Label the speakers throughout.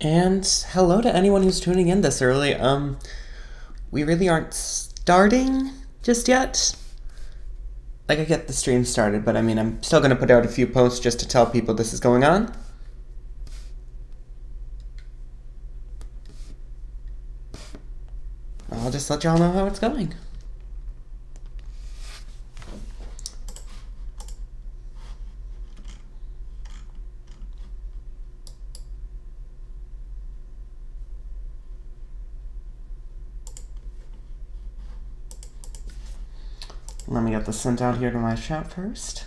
Speaker 1: And hello to anyone who's tuning in this early. We really aren't starting just yet. Like, I get the stream started, but I mean, I'm still gonna put out a few posts just to tell people this is going on. I'll just let y'all know how it's going. Let me get this sent out here to my chat first.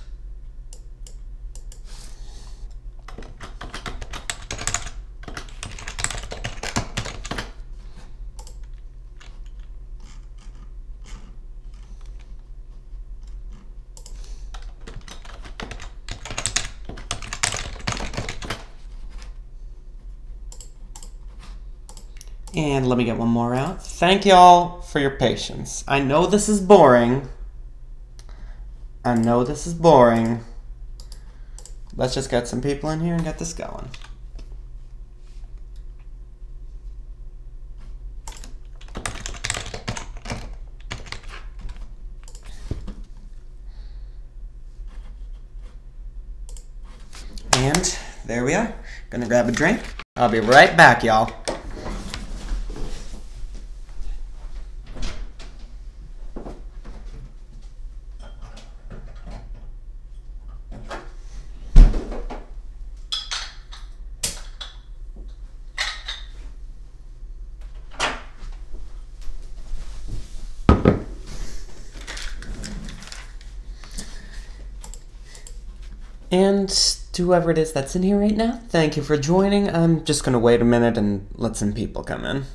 Speaker 1: And let me get one more out. Thank y'all for your patience. I know this is boring. Let's just get some people in here and get this going. And there we are. Gonna grab a drink. I'll be right back, y'all. And to whoever it is that's in here right now, thank you for joining. I'm just gonna wait a minute and let some people come in.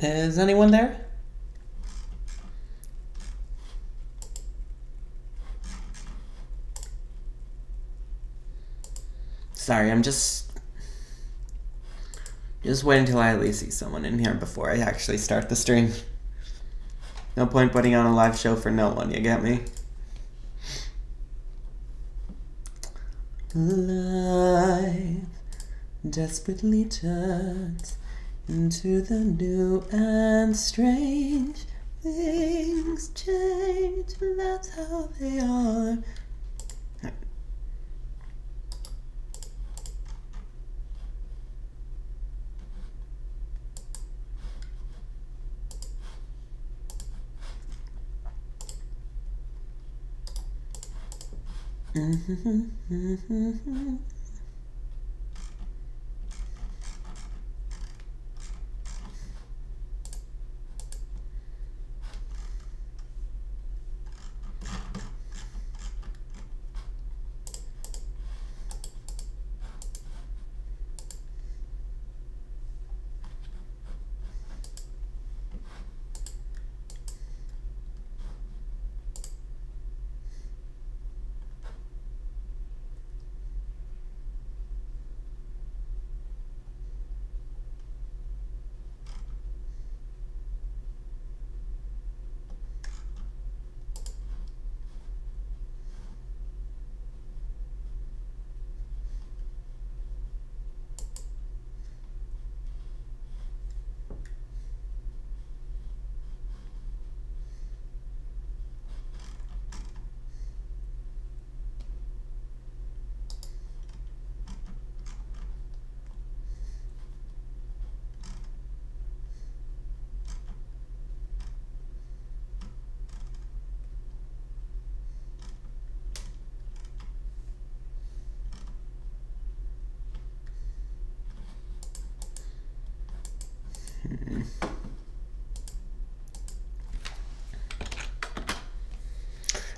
Speaker 1: Is anyone there? Sorry, I'm just waiting until I at least see someone in here before I actually start the stream. No point putting on a live show for no one, you get me? Life desperately turns into the new and strange, Things change, and that's how they are.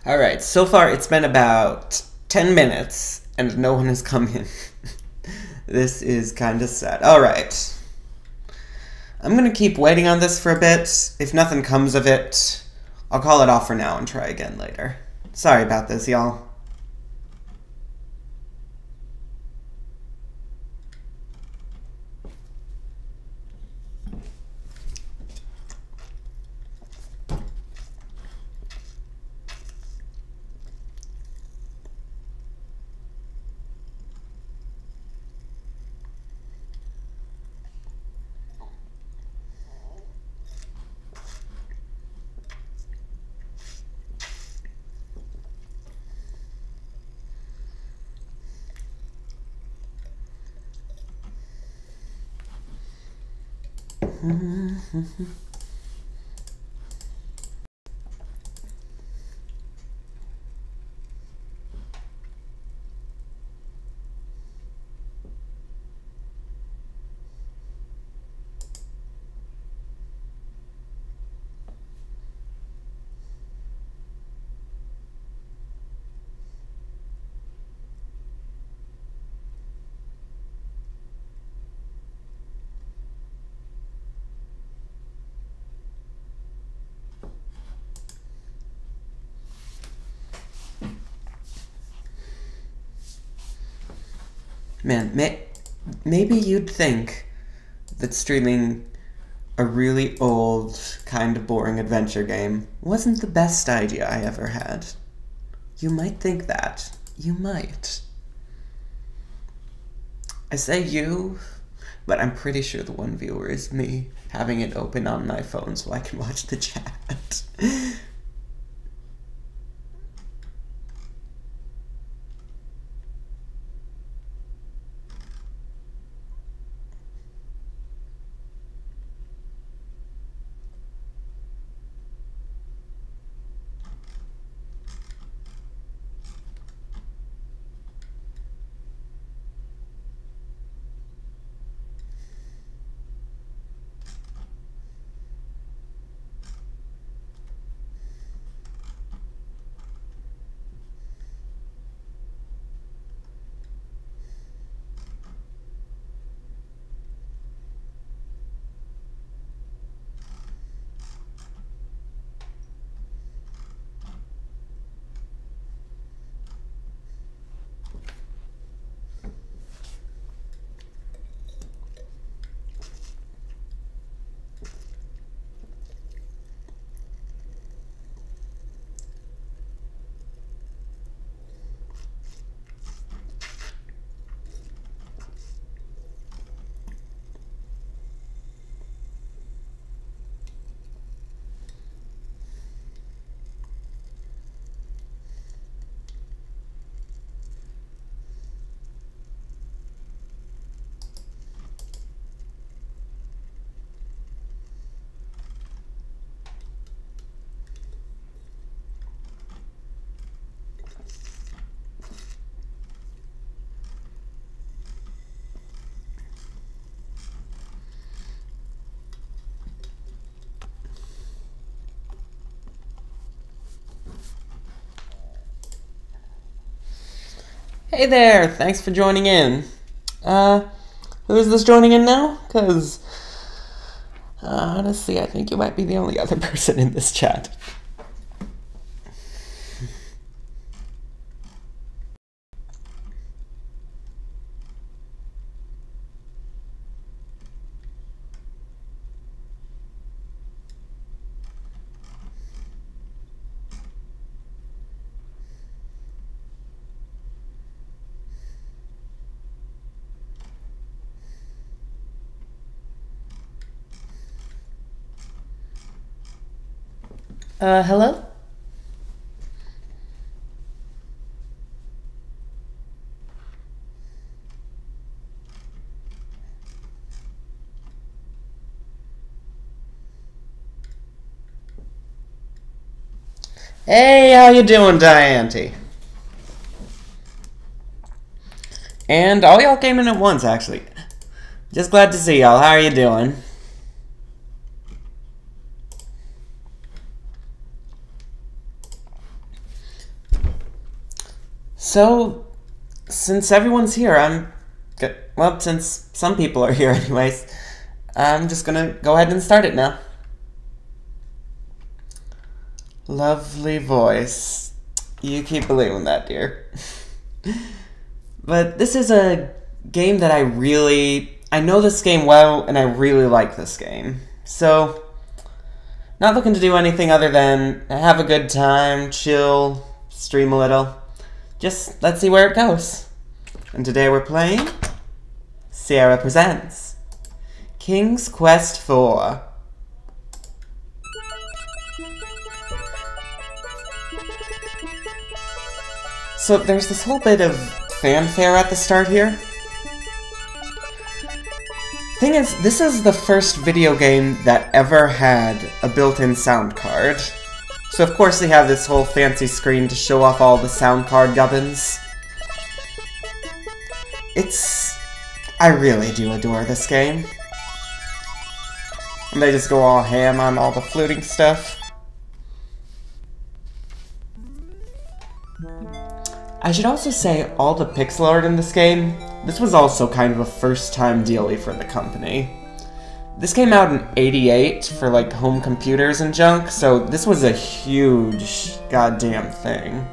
Speaker 1: Alright, so far it's been about 10 minutes and no one has come in. This is kind of sad. Alright. I'm gonna keep waiting on this for a bit. If nothing comes of it, I'll call it off for now and try again later. Sorry about this, y'all. Man, maybe you'd think that streaming a really old, kind of boring adventure game wasn't the best idea I ever had. You might think that. You might. I say you, but I'm pretty sure the one viewer is me, having it open on my phone so I can watch the chat. Hey there, thanks for joining in. Who is this joining in now? Because, honestly, I think you might be the only other person in this chat. Hello? Hey, how you doing, Diante? And all y'all came in at once, actually. Just glad to see y'all. How are you doing? So, since everyone's here, well, since some people are here anyways, I'm just gonna go ahead and start it now. Lovely voice. You keep believing that, dear. But this is a game that I know this game well, and I really like this game. So, not looking to do anything other than have a good time, chill, stream a little. Just let's see where it goes. And today we're playing Sierra Presents King's Quest IV. So there's this whole bit of fanfare at the start here. Thing is, this is the first video game that ever had a built-in sound card. So of course they have this whole fancy screen to show off all the sound card gubbins. I really do adore this game. And they just go all ham on all the fluting stuff. I should also say all the pixel art in this game, this was also kind of a first-time dealie for the company. This came out in '88 for like home computers and junk, so this was a huge goddamn thing.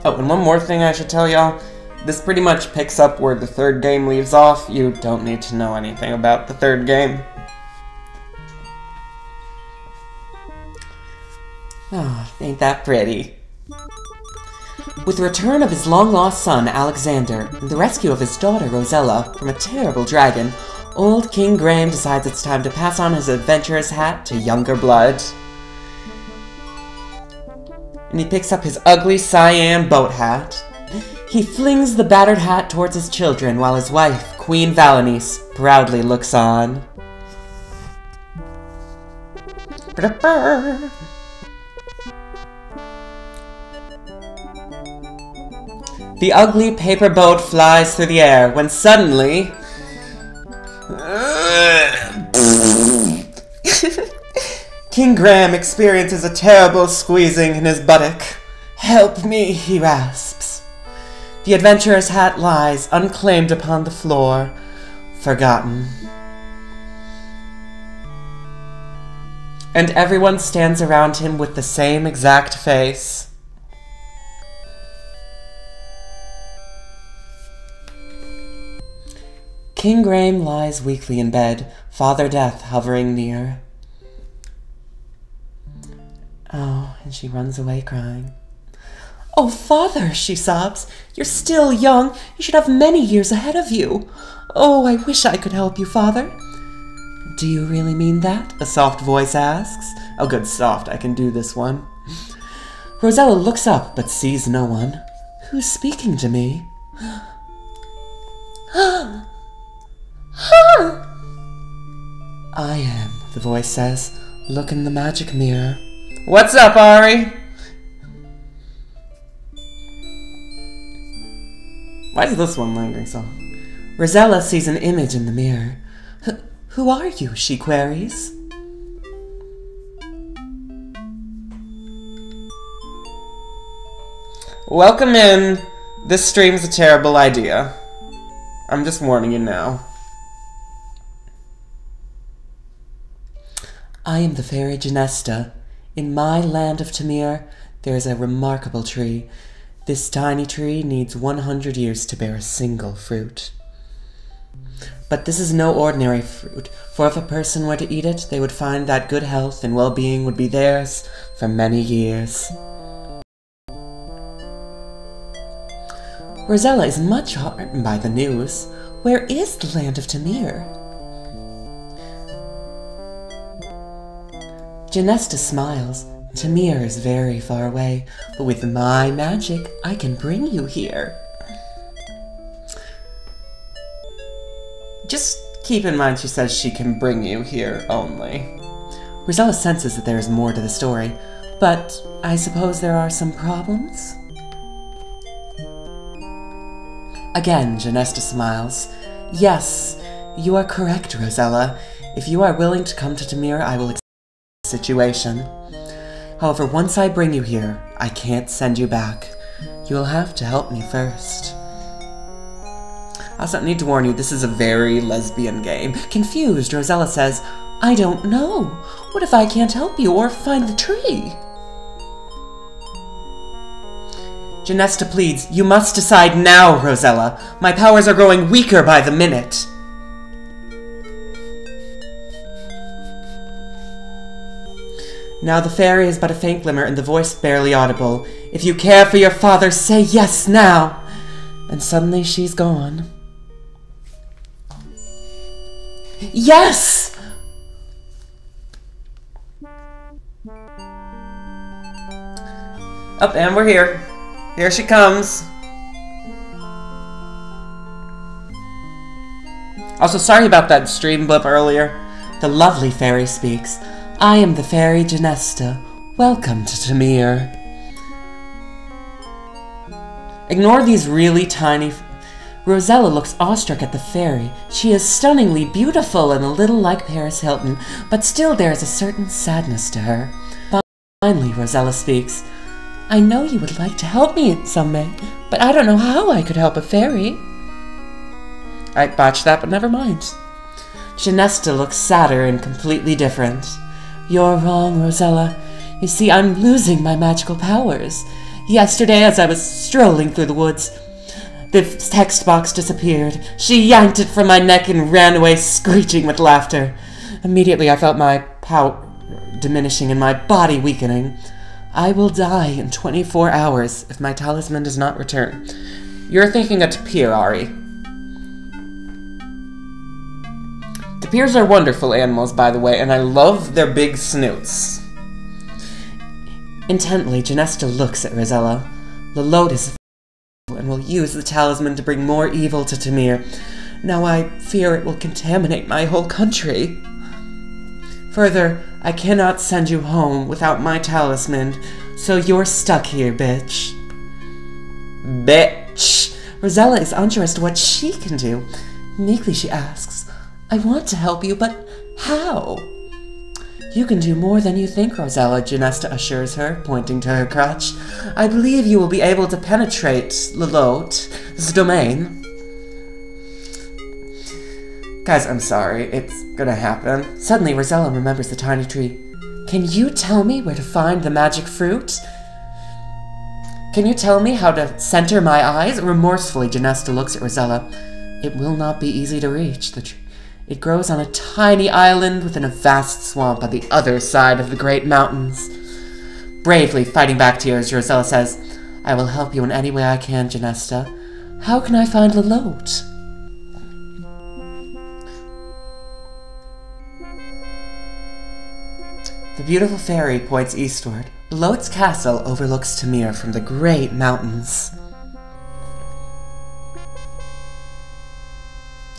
Speaker 1: Oh, and one more thing I should tell y'all. This pretty much picks up where the third game leaves off. You don't need to know anything about the third game. Oh, ain't that pretty. With the return of his long-lost son, Alexander, and the rescue of his daughter, Rosella, from a terrible dragon, old King Graham decides it's time to pass on his adventurous hat to younger blood. And he picks up his ugly cyan boat hat. He flings the battered hat towards his children, while his wife, Queen Valenice, proudly looks on. The ugly paper boat flies through the air when suddenly... King Graham experiences a terrible squeezing in his buttock. "Help me," he rasps. The adventurer's hat lies unclaimed upon the floor, forgotten. And everyone stands around him with the same exact face. King Graham lies weakly in bed, Father Death hovering near. Oh, and she runs away crying. "Oh, Father," she sobs, "you're still young. You should have many years ahead of you. Oh, I wish I could help you, Father." "Do you really mean that?" a soft voice asks. Oh, good, soft. I can do this one. Rosella looks up, but sees no one. Who's speaking to me? "I am," the voice says. "Look in the magic mirror." "What's up, Ari?" Why is this one lingering so? Rosella sees an image in the mirror. Who are you?" she queries. Welcome in. This stream's a terrible idea. I'm just warning you now. I am the fairy Genesta. In my land of Tamir, there is a remarkable tree. This tiny tree needs 100 years to bear a single fruit. But this is no ordinary fruit, for if a person were to eat it, they would find that good health and well-being would be theirs for many years. Rosella is much heartened by the news. Where is the land of Tamir? Genesta smiles. Tamir is very far away, but with my magic, I can bring you here. Just keep in mind she says she can bring you here only. Rosella senses that there is more to the story, but I suppose there are some problems? Again, Genesta smiles. Yes, you are correct, Rosella. If you are willing to come to Tamir, I will accept the situation. However, once I bring you here, I can't send you back. You will have to help me first. I also need to warn you, this is a very lesbian game. Confused, Rosella says, I don't know. What if I can't help you or find the tree? Genesta pleads, you must decide now, Rosella. My powers are growing weaker by the minute. Now the fairy is but a faint glimmer and the voice barely audible. If you care for your father, say yes now. And suddenly she's gone. Yes! Up, and we're here. Here she comes. Also, sorry about that stream blip earlier. The lovely fairy speaks. I am the fairy Genesta. Welcome to Tamir. Ignore these really tiny... Rosella looks awestruck at the fairy. She is stunningly beautiful and a little like Paris Hilton, but still there is a certain sadness to her. Finally, Rosella speaks. I know you would like to help me in some way, but I don't know how I could help a fairy. I botched that, but never mind. Genesta looks sadder and completely different. You're wrong, Rosella. You see, I'm losing my magical powers. Yesterday, as I was strolling through the woods, the text box disappeared. She yanked it from my neck and ran away screeching with laughter. Immediately, I felt my power diminishing and my body weakening. I will die in 24 hours if my talisman does not return. You're thinking of tapir, Ari. Tapirs are wonderful animals, by the way, and I love their big snoots. Intently, Genesta looks at Rosella. The lotus and will use the talisman to bring more evil to Tamir. Now I fear it will contaminate my whole country. Further, I cannot send you home without my talisman, so you're stuck here, bitch. Bitch! Rosella is unsure as to what she can do. Meekly she asks, I want to help you, but how? You can do more than you think, Rosella, Genesta assures her, pointing to her crutch. I believe you will be able to penetrate Lelot's domain. Guys, I'm sorry. It's gonna happen. Suddenly, Rosella remembers the tiny tree. Can you tell me where to find the magic fruit? Can you tell me how to center my eyes? Remorsefully, Genesta looks at Rosella. It will not be easy to reach. It grows on a tiny island within a vast swamp on the other side of the great mountains. Bravely fighting back tears, Rosella says, I will help you in any way I can, Genesta. How can I find Lelot? The beautiful fairy points eastward. Lelot's castle overlooks Tamir from the great mountains.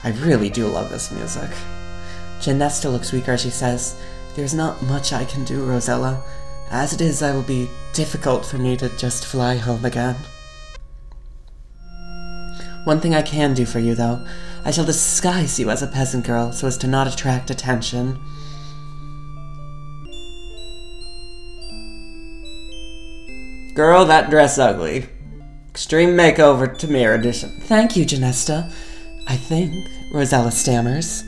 Speaker 1: I really do love this music. Genesta looks weaker as she says, There's not much I can do, Rosella. As it is, it will be difficult for me to just fly home again. One thing I can do for you, though. I shall disguise you as a peasant girl so as to not attract attention. Girl, that dress ugly. Extreme Makeover Tamir Edition. Thank you, Janesta. I think, Rosella stammers.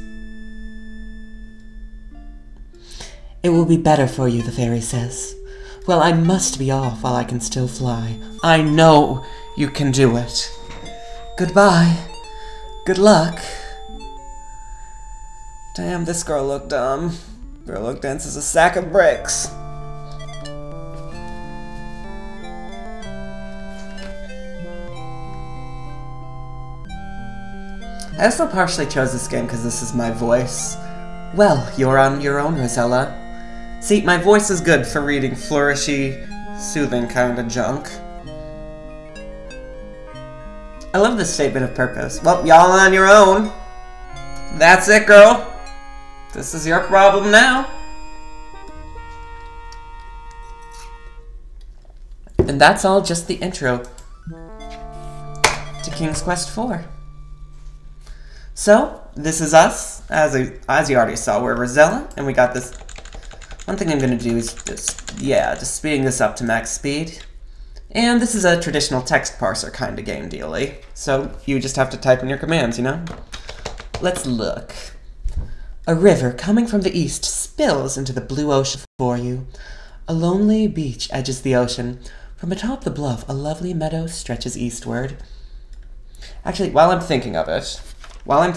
Speaker 1: It will be better for you, the fairy says. Well, I must be off while I can still fly. I know you can do it. Goodbye. Good luck. Damn, this girl looked dumb. Girl looked dense as a sack of bricks. I also partially chose this game because this is my voice. Well, you're on your own, Rosella. See, my voice is good for reading flourishy, soothing kind of junk. I love this statement of purpose. Well, y'all on your own. That's it, girl. This is your problem now. And that's all just the intro to King's Quest IV. So, this is us. As you already saw, we're Rosella, and we got this. One thing I'm going to do is just speeding this up to max speed. And this is a traditional text parser kind of game dealy. So, you just have to type in your commands, you know? Let's look. A river coming from the east spills into the blue ocean before you. A lonely beach edges the ocean. From atop the bluff, a lovely meadow stretches eastward. Actually, while I'm thinking of it, I'm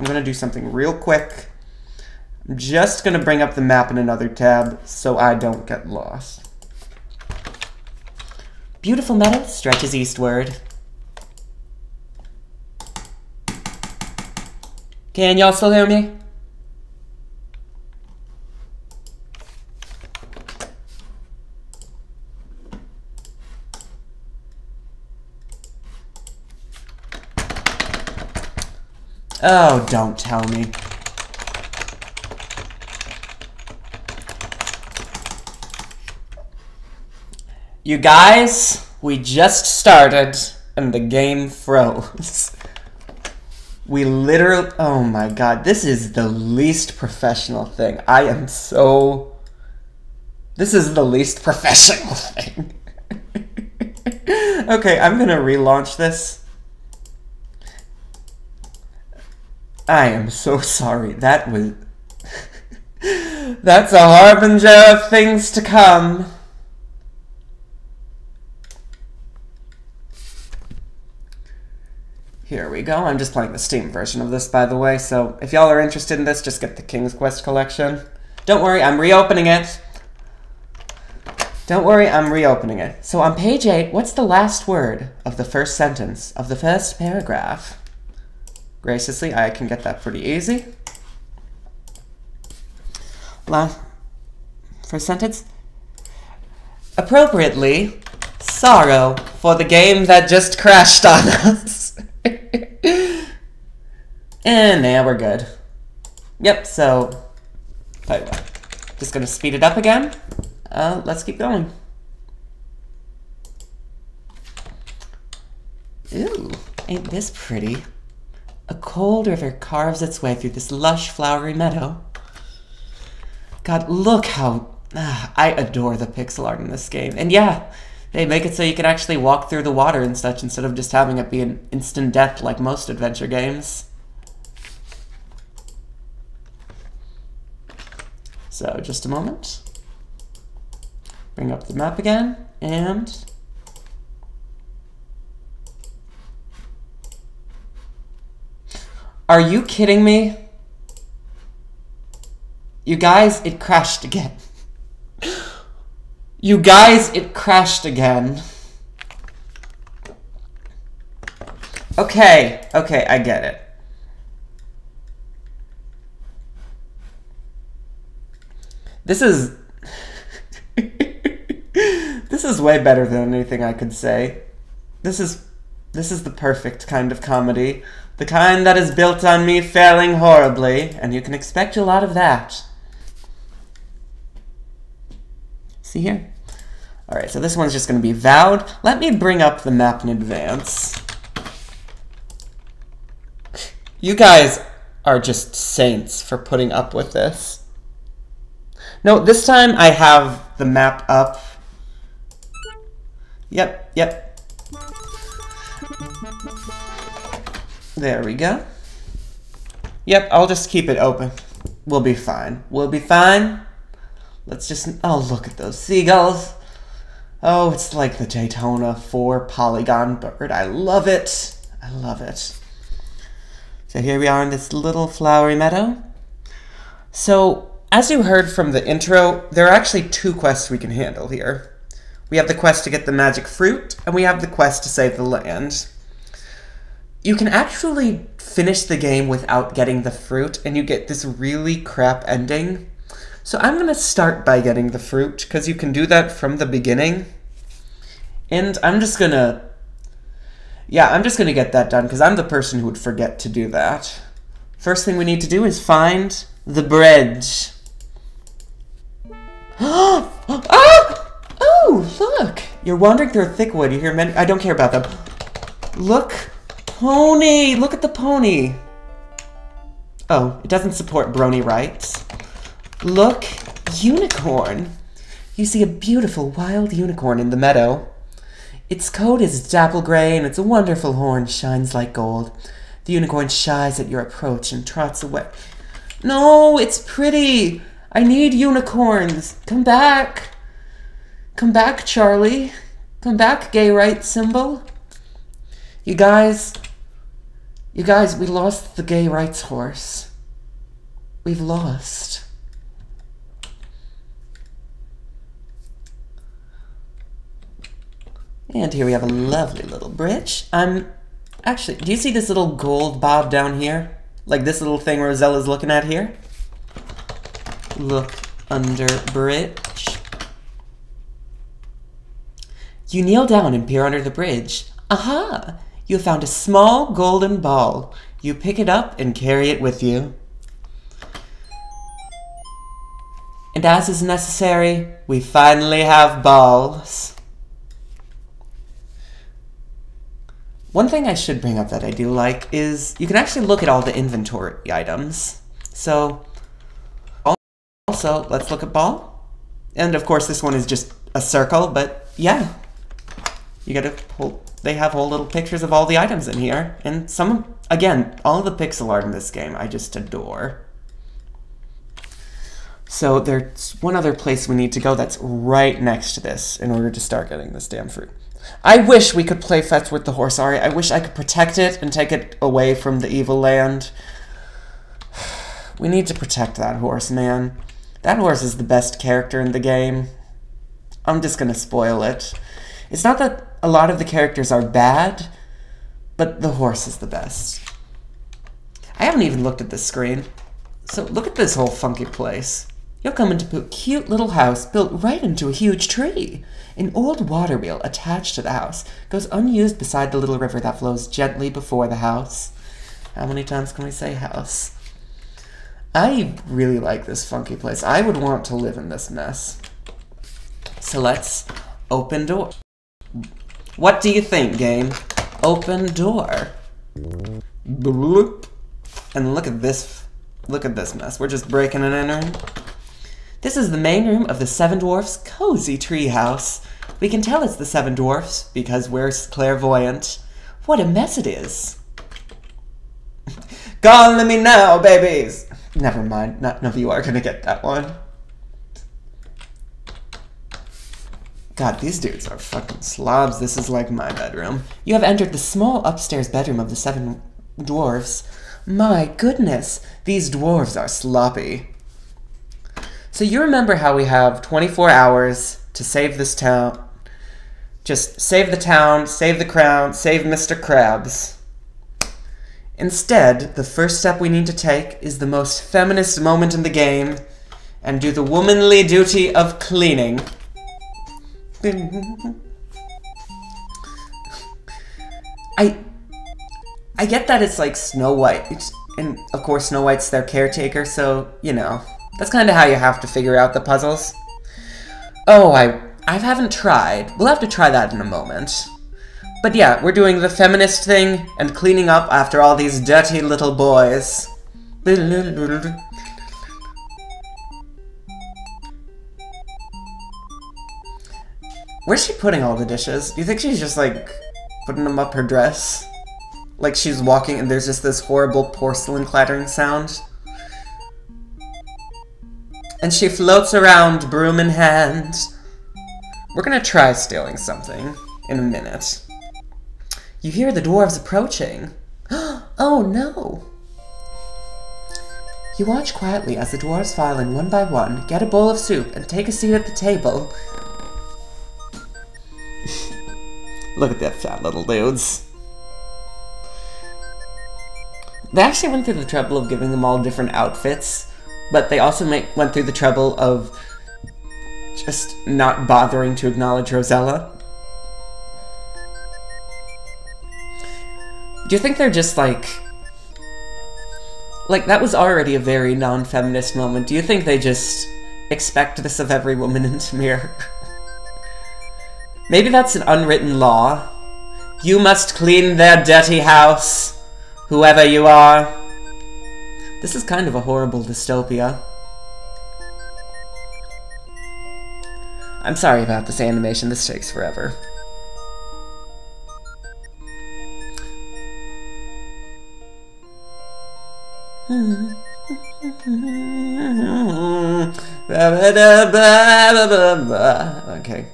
Speaker 1: going to do something real quick. I'm just going to bring up the map in another tab so I don't get lost. Beautiful meadow stretches eastward. Can y'all still hear me? Oh, don't tell me. You guys, we just started and the game froze. We literally, oh my god, this is the least professional thing. This is the least professional thing. Okay, I'm gonna relaunch this. I am so sorry. That's a harbinger of things to come. Here we go. I'm just playing the Steam version of this, by the way, so if y'all are interested in this, just get the King's Quest collection. Don't worry, I'm reopening it. Don't worry, I'm reopening it. So on page 8, what's the last word of the first sentence of the first paragraph? Graciously, I can get that pretty easy. First sentence. Appropriately, sorrow for the game that just crashed on us. And now we're good. Yep, so, tell you what, just gonna speed it up again. Let's keep going. Ooh, ain't this pretty? A cold river carves its way through this lush, flowery meadow. God, look how... I adore the pixel art in this game. And yeah, they make it so you can actually walk through the water and such instead of just having it be an instant death like most adventure games. So, just a moment. Bring up the map again, and... Are you kidding me? You guys, it crashed again. You guys, it crashed again. Okay, I get it. This is... This is way better than anything I could say. This is the perfect kind of comedy. The kind that is built on me failing horribly, and you can expect a lot of that. See here? Alright, so this one's just going to be Vowed. Let me bring up the map in advance. You guys are just saints for putting up with this. No, this time I have the map up. Yep. There we go. Yep, I'll just keep it open. We'll be fine. We'll be fine. Let's just... Oh, look at those seagulls. Oh, it's like the Daytona 4 polygon bird. I love it. I love it. So here we are in this little flowery meadow. So, as you heard from the intro, there are actually 2 quests we can handle here. We have the quest to get the magic fruit, and we have the quest to save the land. You can actually finish the game without getting the fruit, and you get this really crap ending. So I'm going to start by getting the fruit, because you can do that from the beginning. And I'm just going to... Yeah, I'm just going to get that done, because I'm the person who would forget to do that. First thing we need to do is find the bridge. Ah! Oh, look! You're wandering through a thick wood. You hear many... I don't care about them. Look. Pony! Look at the pony. Oh, it doesn't support brony rights. Look. Unicorn. You see a beautiful wild unicorn in the meadow. Its coat is dapple gray and its wonderful horn shines like gold. The unicorn shies at your approach and trots away. No, it's pretty. I need unicorns. Come back. Come back, Charlie. Come back, gay rights symbol. You guys, we lost the gay rights horse. We've lost. And here we have a lovely little bridge. Actually, do you see this little gold bob down here? Like this little thing Rosella's looking at here? Look under bridge. You kneel down and peer under the bridge. Aha! You have found a small golden ball. You pick it up and carry it with you. And as is necessary, we finally have balls. One thing I should bring up that I do like is you can actually look at all the inventory items. So, also, let's look at ball. And of course, this one is just a circle, but yeah. You gotta pull, they have whole little pictures of all the items in here. And some, again, all the pixel art in this game I just adore. So there's one other place we need to go that's right next to this in order to start getting this damn fruit. I wish we could play fetch with the horse, Ari. I wish I could protect it and take it away from the evil land. We need to protect that horse, man. That horse is the best character in the game. I'm just gonna spoil it. It's not that a lot of the characters are bad, but the horse is the best. I haven't even looked at this screen. So look at this whole funky place. You'll come into a cute little house built right into a huge tree. An old water wheel attached to the house goes unused beside the little river that flows gently before the house. How many times can we say house? I really like this funky place. I would want to live in this mess. So let's open door. What do you think, game? Open door. Bloop. And look at this mess. We're just breaking and entering. This is the main room of the Seven Dwarfs' cozy treehouse. We can tell it's the Seven Dwarfs because we're clairvoyant. What a mess it is. Call me now, babies. Never mind. None of you are gonna get that one. God, these dudes are fucking slobs. This is like my bedroom. You have entered the small upstairs bedroom of the Seven Dwarfs. My goodness, these dwarves are sloppy. So you remember how we have 24 hours to save this town. Just save the town, save the crown, save Mr. Krabs. Instead, the first step we need to take is the most feminist moment in the game and do the womanly duty of cleaning. I get that it's like Snow White, and of course Snow White's their caretaker, so, you know, that's kind of how you have to figure out the puzzles. Oh, I haven't tried. We'll have to try that in a moment. But yeah, we're doing the feminist thing and cleaning up after all these dirty little boys. Where's she putting all the dishes? Do you think she's just like putting them up her dress. Like she's walking and there's just this horrible porcelain clattering sound. And she floats around, broom in hand. We're gonna try stealing something in a minute. You hear the dwarves approaching. Oh no! You watch quietly as the dwarves file in one by one, get a bowl of soup, and take a seat at the table. Look at that fat little dudes. They actually went through the trouble of giving them all different outfits, but they also went through the trouble of just not bothering to acknowledge Rosella. Do you think they're just like, that was already a very non-feminist moment. Do you think they just expect this of every woman in Tamir? Maybe that's an unwritten law. You must clean their dirty house, whoever you are. This is kind of a horrible dystopia. I'm sorry about this animation, this takes forever. Okay.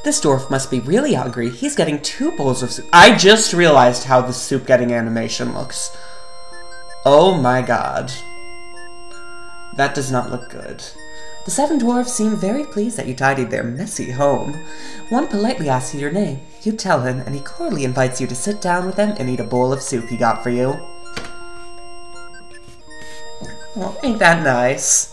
Speaker 1: This dwarf must be really hungry. He's getting 2 bowls of soup. I just realized how the soup getting animation looks. Oh my god. That does not look good. The 7 dwarves seem very pleased that you tidied their messy home. One politely asks you your name. You tell him, and he cordially invites you to sit down with them and eat a bowl of soup he got for you. Oh, ain't that nice?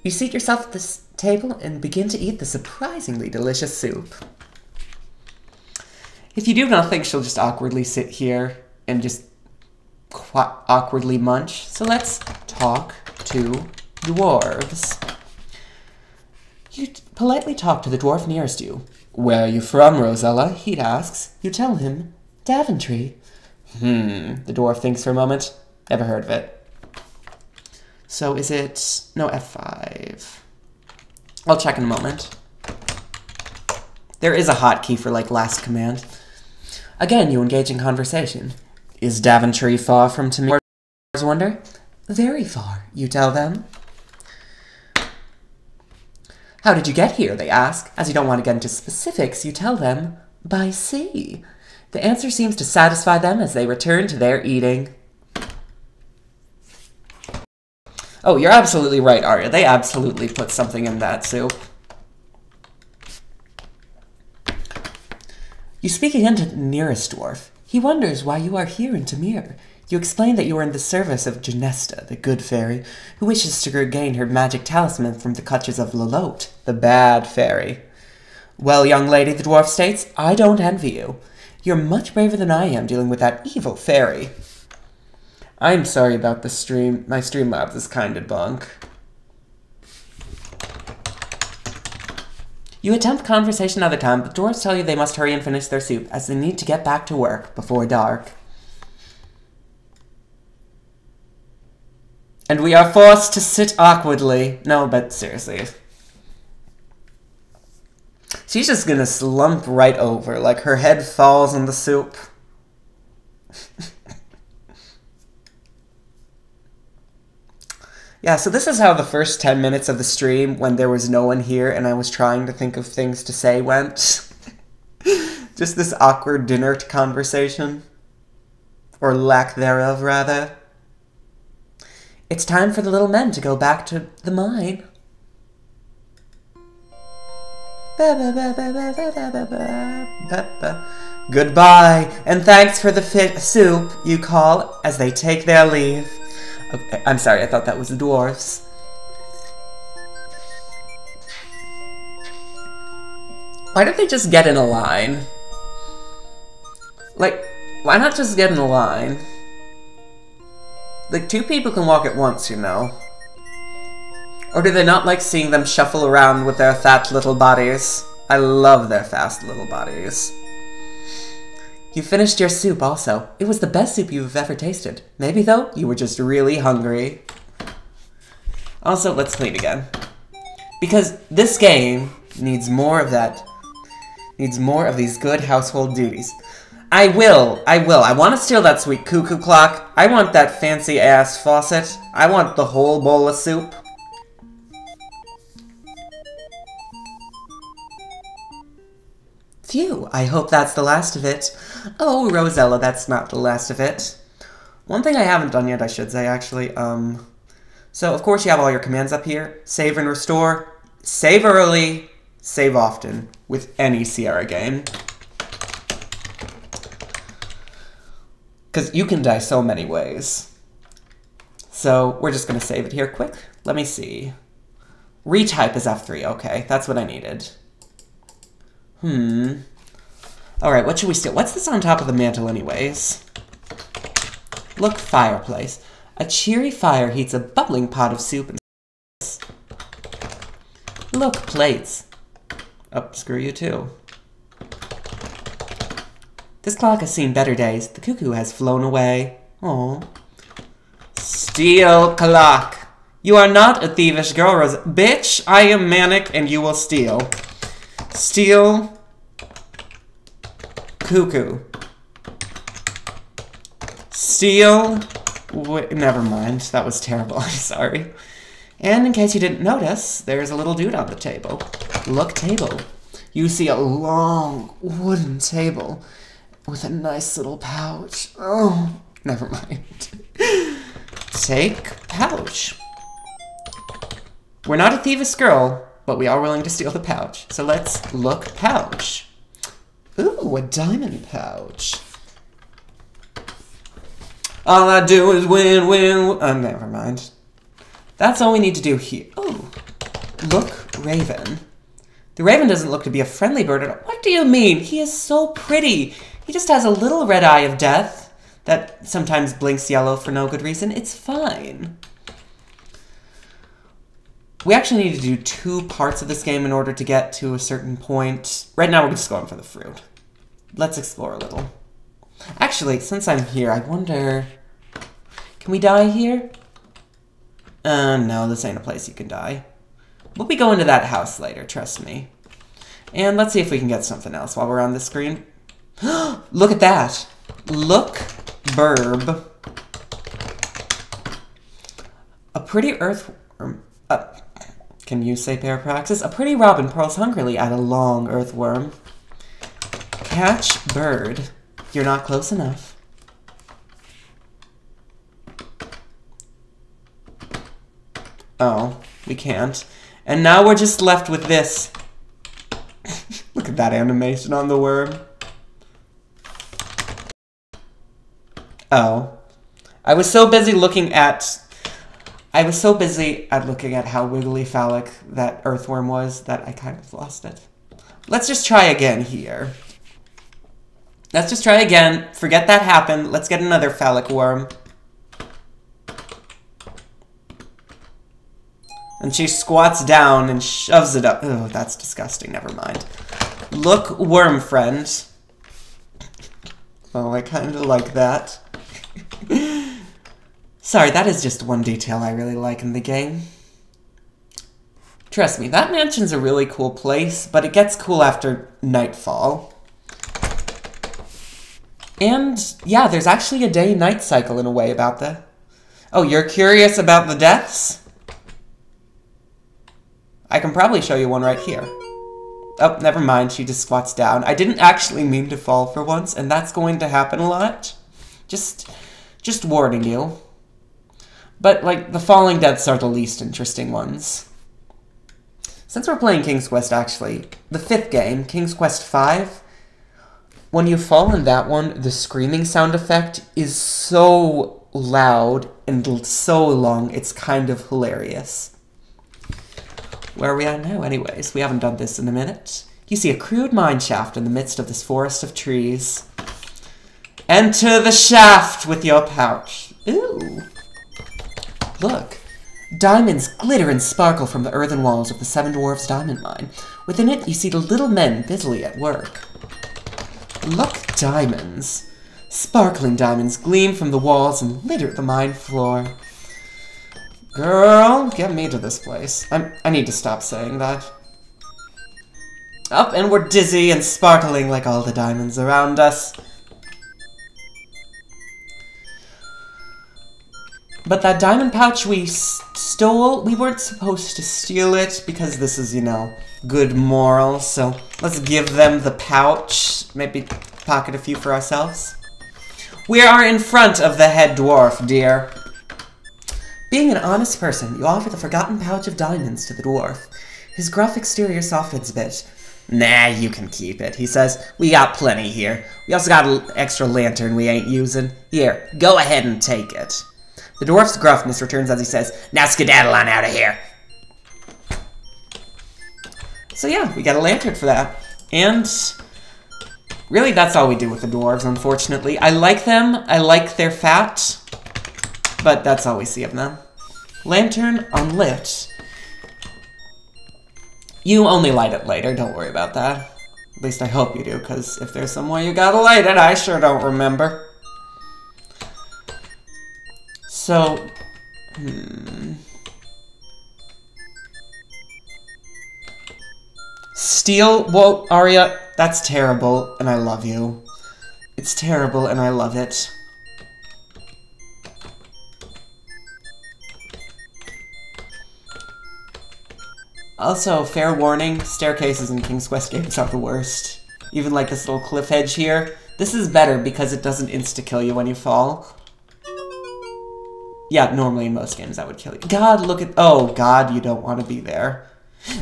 Speaker 1: You seat yourself at this table and begin to eat the surprisingly delicious soup. If you do not think she'll just awkwardly sit here and just awkwardly munch, so let's talk to dwarves. You politely talk to the dwarf nearest you. Where are you from, Rosella? He asks. You tell him, Daventry. The dwarf thinks for a moment. Never heard of it. So is it... no, F5. I'll check in a moment. There is a hotkey for, last command. Again, you engage in conversation. Is Daventry far from Tamir? Wonder? Very far, you tell them. How did you get here, they ask. As you don't want to get into specifics, you tell them, by sea. The answer seems to satisfy them as they return to their eating. Oh, you're absolutely right, Arya. They absolutely put something in that soup. You speak again to the nearest dwarf. He wonders why you are here in Tamir. You explain that you are in the service of Genesta, the good fairy, who wishes to regain her magic talisman from the clutches of Lalote, the bad fairy. Well, young lady, the dwarf states, I don't envy you. You're much braver than I am dealing with that evil fairy. I'm sorry about the stream. My Streamlabs is kinda bunk. You attempt conversation another time, but dwarves tell you they must hurry and finish their soup, as they need to get back to work before dark. And we are forced to sit awkwardly. No, but seriously. She's just gonna slump right over, like her head falls on the soup. Yeah, so this is how the first 10 minutes of the stream, when there was no one here and I was trying to think of things to say, went. Just this awkward dinner conversation. Or lack thereof, rather. It's time for the little men to go back to the mine. Goodbye, and thanks for the soup, you call, as they take their leave. Okay, I'm sorry, I thought that was the dwarves. Why don't they just get in a line? Like, why not just get in a line? Like, 2 people can walk at once, you know. Or do they not like seeing them shuffle around with their fat little bodies? I love their fast little bodies. You finished your soup also. It was the best soup you've ever tasted. Maybe, though, you were just really hungry. Also, let's clean again. Because this game needs more of that. Needs more of these good household duties. I will. I want to steal that sweet cuckoo clock. I want that fancy-ass faucet. I want the whole bowl of soup. Phew, I hope that's the last of it. Oh, Rosella, that's not the last of it. One thing I haven't done yet, I should say, actually, so, of course, you have all your commands up here. Save and restore. Save early. Save often. With any Sierra game. Because you can die so many ways. So, we're just going to save it here quick. Let me see. Retype is F3. Okay, that's what I needed. Alright, what should we steal? What's this on top of the mantle anyways? Look, fireplace. A cheery fire heats a bubbling pot of soup and... Look, plates. Oh, screw you too. This clock has seen better days. The cuckoo has flown away. Oh. Steal clock. You are not a thievish girl, Rosa. Bitch, I am manic and you will steal. Steal cuckoo. Steal... never mind. That was terrible. I'm sorry. And in case you didn't notice, there's a little dude on the table. Look, table. You see a long wooden table with a nice little pouch. Oh, never mind. Take pouch. We're not a thievish girl, but we are willing to steal the pouch. So let's look pouch. Ooh, a diamond pouch. All I do is win, win. Never mind. That's all we need to do here. Oh, look, Raven. The Raven doesn't look to be a friendly bird at all. What do you mean? He is so pretty. He just has a little red eye of death that sometimes blinks yellow for no good reason. It's fine. We actually need to do 2 parts of this game in order to get to a certain point. Right now, we're just going for the fruit. Let's explore a little. Actually, since I'm here, I wonder... Can we die here? No, this ain't a place you can die. We'll be going to that house later, trust me. And let's see if we can get something else while we're on the screen. Look at that! Look, burb. A pretty earthworm... can you say parapraxis? A pretty robin purls hungrily at a long earthworm. Catch bird. You're not close enough. Oh, we can't. And now we're just left with this. Look at that animation on the worm. Oh. I was so busy looking at how wiggly phallic that earthworm was that I kind of lost it. Let's just try again here. Let's just try again. Forget that happened. Let's get another phallic worm. And she squats down and shoves it up. Oh, that's disgusting. Never mind. Look, worm friend. Oh, I kind of like that. Sorry, that is just one detail I really like in the game. Trust me, that mansion's a really cool place, but it gets cool after nightfall. And, yeah, there's actually a day-night cycle in a way about that. Oh, you're curious about the deaths? I can probably show you one right here. Oh, never mind, she just squats down. I didn't actually mean to fall for once, and that's going to happen a lot. Just warning you. But, like, the falling deaths are the least interesting ones. Since we're playing King's Quest, actually, the 5th game, King's Quest V, when you fall in that one, the screaming sound effect is so loud and so long, it's kind of hilarious. Where are we at now, anyways? We haven't done this in a minute. You see a crude mine shaft in the midst of this forest of trees. Enter the shaft with your pouch. Ooh. Look. Diamonds glitter and sparkle from the earthen walls of the Seven Dwarfs diamond mine. Within it, you see the little men busily at work. Look, diamonds. Sparkling diamonds gleam from the walls and litter the mine floor. Girl, get me to this place. I need to stop saying that. Up, and we're dizzy and sparkling like all the diamonds around us. But that diamond pouch we stole, we weren't supposed to steal it because this is, you know, good morals. So let's give them the pouch. Maybe pocket a few for ourselves. We are in front of the head dwarf, dear. Being an honest person, you offer the forgotten pouch of diamonds to the dwarf. His gruff exterior softens a bit. Nah, you can keep it, he says. We got plenty here. We also got an extra lantern we ain't using. Here, go ahead and take it. The dwarf's gruffness returns as he says, now skedaddle on out of here. So yeah, we got a lantern for that. And really, that's all we do with the dwarves, unfortunately. I like them, I like their fat, but that's all we see of them. Lantern unlit. You only light it later, don't worry about that. At least I hope you do, because if there's some way you gotta light it, I sure don't remember. So, Steal? Whoa, Arya, that's terrible, and I love you. It's terrible, and I love it. Also, fair warning, staircases in King's Quest games are the worst. Even like this little cliff edge here. This is better because it doesn't insta-kill you when you fall. Yeah, normally in most games that would kill you. God, look at... Oh, God, you don't want to be there.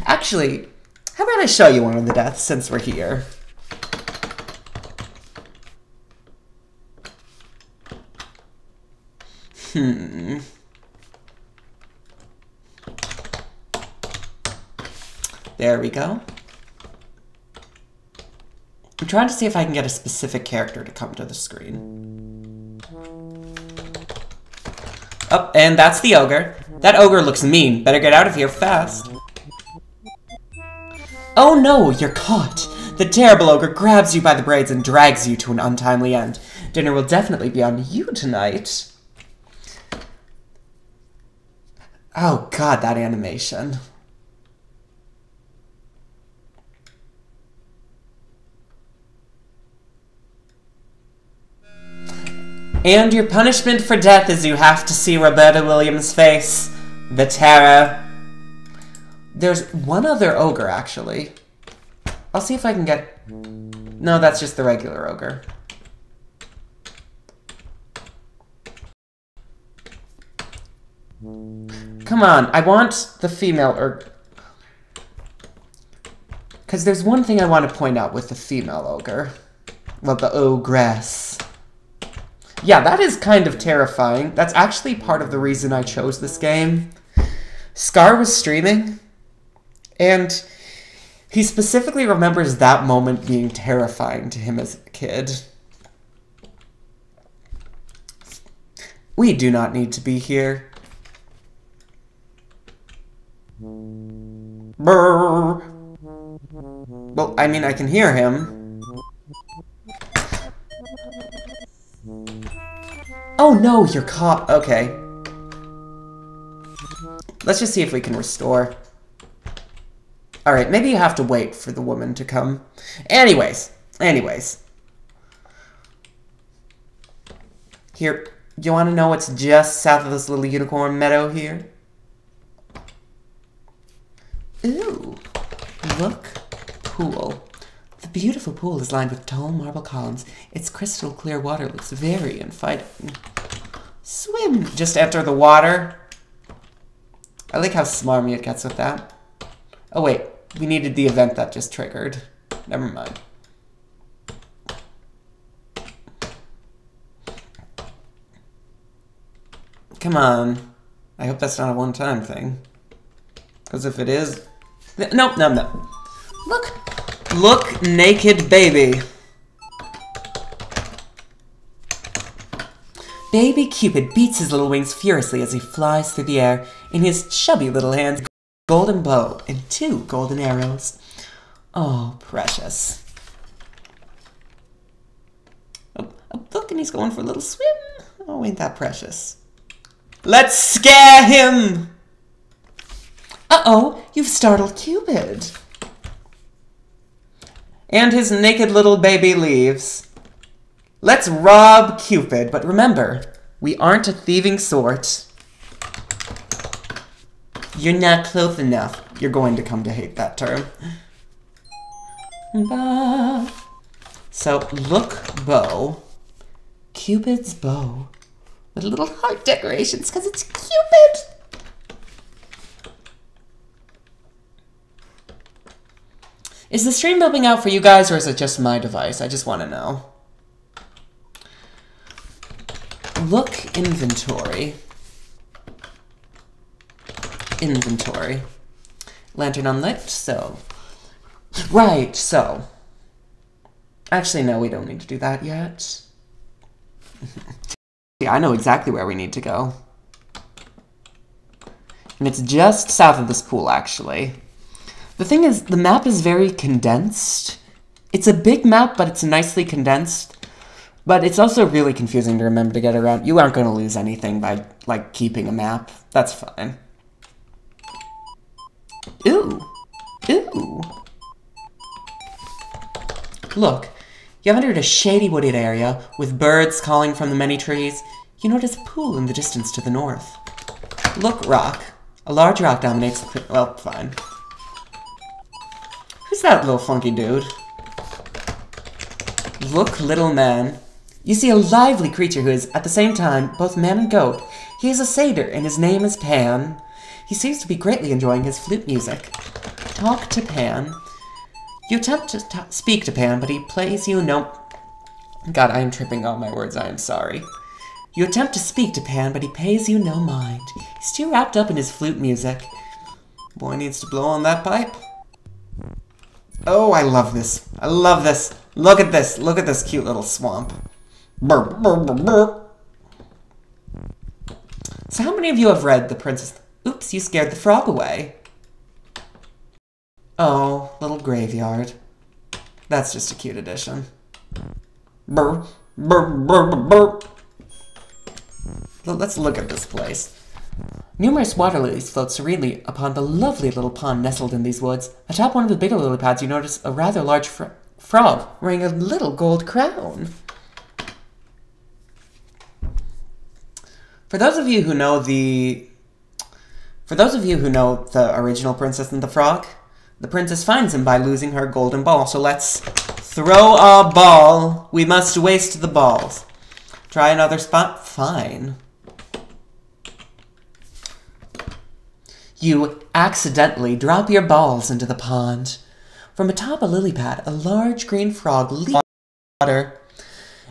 Speaker 1: Actually, how about I show you one of the deaths since we're here? There we go. I'm trying to see if I can get a specific character to come to the screen. Oh, and that's the ogre. That ogre looks mean. Better get out of here fast. Oh no, you're caught. The terrible ogre grabs you by the braids and drags you to an untimely end. Dinner will definitely be on you tonight. Oh god, that animation. And your punishment for death is you have to see Roberta Williams' face. The terror. There's one other ogre, actually. I'll see if I can get... No, that's just the regular ogre. Come on, I want the female ogre. Because there's one thing I want to point out with the female ogre. Well, the ogress. Yeah, that is kind of terrifying. That's actually part of the reason I chose this game. Scar was streaming, and he specifically remembers that moment being terrifying to him as a kid. We do not need to be here. Brrr. Well, I mean, I can hear him. Oh no, you're caught. Okay. Let's just see if we can restore. Alright, maybe you have to wait for the woman to come. Anyways. Here, you want to know what's just south of this little unicorn meadow here? Ooh, look. Pool. The beautiful pool is lined with tall marble columns. Its crystal clear water looks very inviting. Swim! Just enter the water. I like how smarmy it gets with that. Oh wait, we needed the event that just triggered. Never mind. Come on. I hope that's not a one-time thing. Because if it is... No. Look, naked baby. Baby Cupid beats his little wings furiously as he flies through the air. In his chubby little hands, golden bow and 2 golden arrows. Oh, precious. Oh, look, and he's going for a little swim. Oh, ain't that precious. Let's scare him! Uh-oh, you've startled Cupid. And his naked little baby leaves. Let's rob Cupid, but remember, we aren't a thieving sort. You're not close enough. You're going to come to hate that term. So, look bow. Cupid's bow. With little heart decorations, because it's Cupid! Is the stream bumping out for you guys, or is it just my device? I just want to know. Look, inventory. Inventory. Lantern unlit, so. Right, so. Actually, no, we don't need to do that yet. Yeah, I know exactly where we need to go. And it's just south of this pool, actually. The thing is, the map is very condensed. It's a big map, but it's nicely condensed. But it's also really confusing to remember to get around. You aren't going to lose anything by, like, keeping a map. That's fine. Ooh. Ooh. Look, you have entered a shady wooded area with birds calling from the many trees. You notice a pool in the distance to the north. Look, rock. A large rock dominates the... Well, fine. Who's that little funky dude? Look, little man. You see a lively creature who is, at the same time, both man and goat. He is a satyr, and his name is Pan. He seems to be greatly enjoying his flute music. Talk to Pan. You attempt to speak to Pan, but he plays you no... God, I am tripping on my words, I am sorry. You attempt to speak to Pan, but he pays you no mind. He's too wrapped up in his flute music. Boy needs to blow on that pipe. Oh, I love this. I love this. Look at this. Look at this cute little swamp. Burr, burr, burr, burr. So how many of you have read The Princess... Oops, you scared the frog away. Oh, little graveyard. That's just a cute addition. Burr, burr, burr, burr. Let's look at this place. Numerous water lilies float serenely upon the lovely little pond nestled in these woods. Atop one of the bigger lily pads, you notice a rather large frog wearing a little gold crown. For those of you who know the original Princess and the Frog, the princess finds him by losing her golden ball. So let's throw a ball. We must waste the balls. Try another spot? Fine. You accidentally drop your balls into the pond. From atop a lily pad, a large green frog leaps water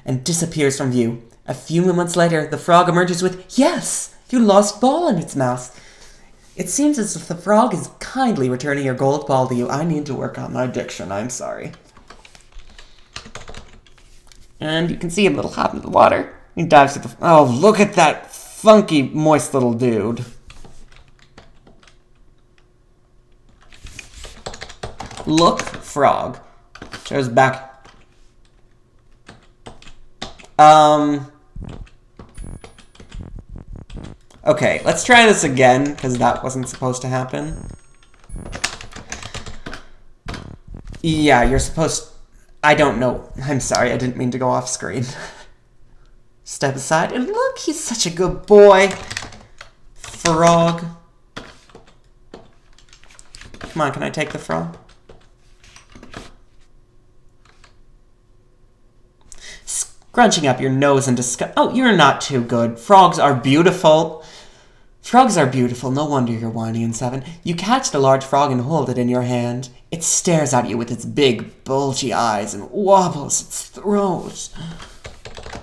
Speaker 1: and disappears from view. A few moments later, the frog emerges with, "Yes, you lost ball in its mouth." It seems as if the frog is kindly returning your gold ball to you. I need to work on my diction, I'm sorry. And you can see him a little hop into the water. He dives to the... Oh, look at that funky, moist little dude. Look, frog. Shows back. Okay, let's try this again, because that wasn't supposed to happen. Yeah, you're supposed... I don't know. I'm sorry, I didn't mean to go off screen. Step aside, and look, he's such a good boy. Frog. Come on, can I take the frog? Scrunching up your nose in disgust. Oh, you're not too good. Frogs are beautiful. Frogs are beautiful. No wonder you're whiny in 7. You catch the large frog and hold it in your hand. It stares at you with its big, bulgy eyes and wobbles its throat.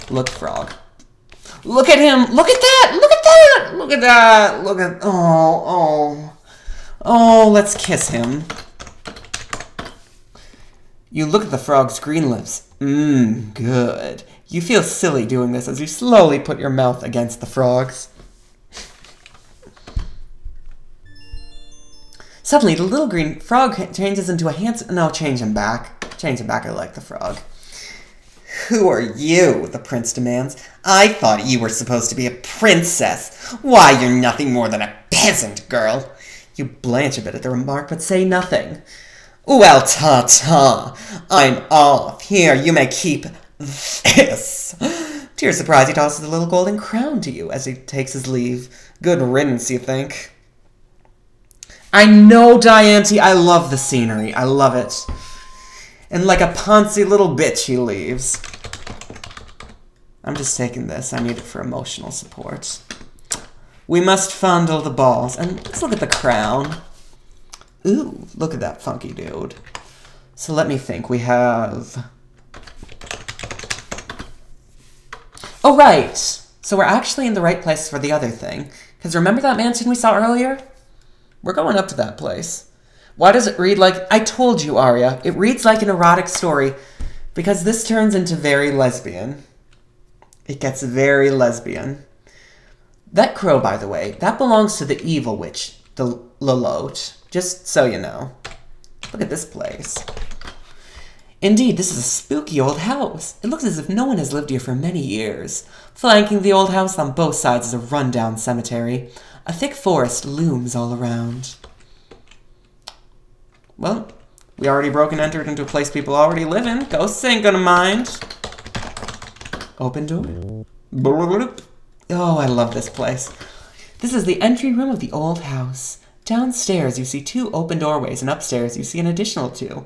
Speaker 1: Look, frog. Look at him! Look at that! Look at that! Look at that! Look at... Oh, let's kiss him. You look at the frog's green lips. Good. You feel silly doing this as you slowly put your mouth against the frog's. Suddenly, the little green frog changes into a handsome... No, change him back. Change him back, I like the frog. Who are you? The prince demands. I thought you were supposed to be a princess. Why, you're nothing more than a peasant girl. You blanch a bit at the remark, but say nothing. Well, ta-ta. I'm off. Here, you may keep this. To your surprise, he tosses a little golden crown to you as he takes his leave. Good riddance, you think? I know, Dianthe. I love the scenery. I love it. And like a poncy little bitch, he leaves. I'm just taking this. I need it for emotional support. We must fondle the balls. And let's look at the crown. Ooh, look at that funky dude. So let me think. We have... Oh, right. So we're actually in the right place for the other thing. Because remember that mansion we saw earlier? We're going up to that place. Why does it read like... I told you, Arya. It reads like an erotic story. Because this turns into very lesbian. It gets very lesbian. That crow, by the way, that belongs to the evil witch, the Lolotte. Just so you know. Look at this place. Indeed, this is a spooky old house. It looks as if no one has lived here for many years. Flanking the old house on both sides is a rundown cemetery. A thick forest looms all around. Well, we already broke and entered into a place people already live in. Ghosts ain't gonna mind. Open door. Oh, I love this place. This is the entry room of the old house. Downstairs, you see 2 open doorways, and upstairs, you see an additional 2.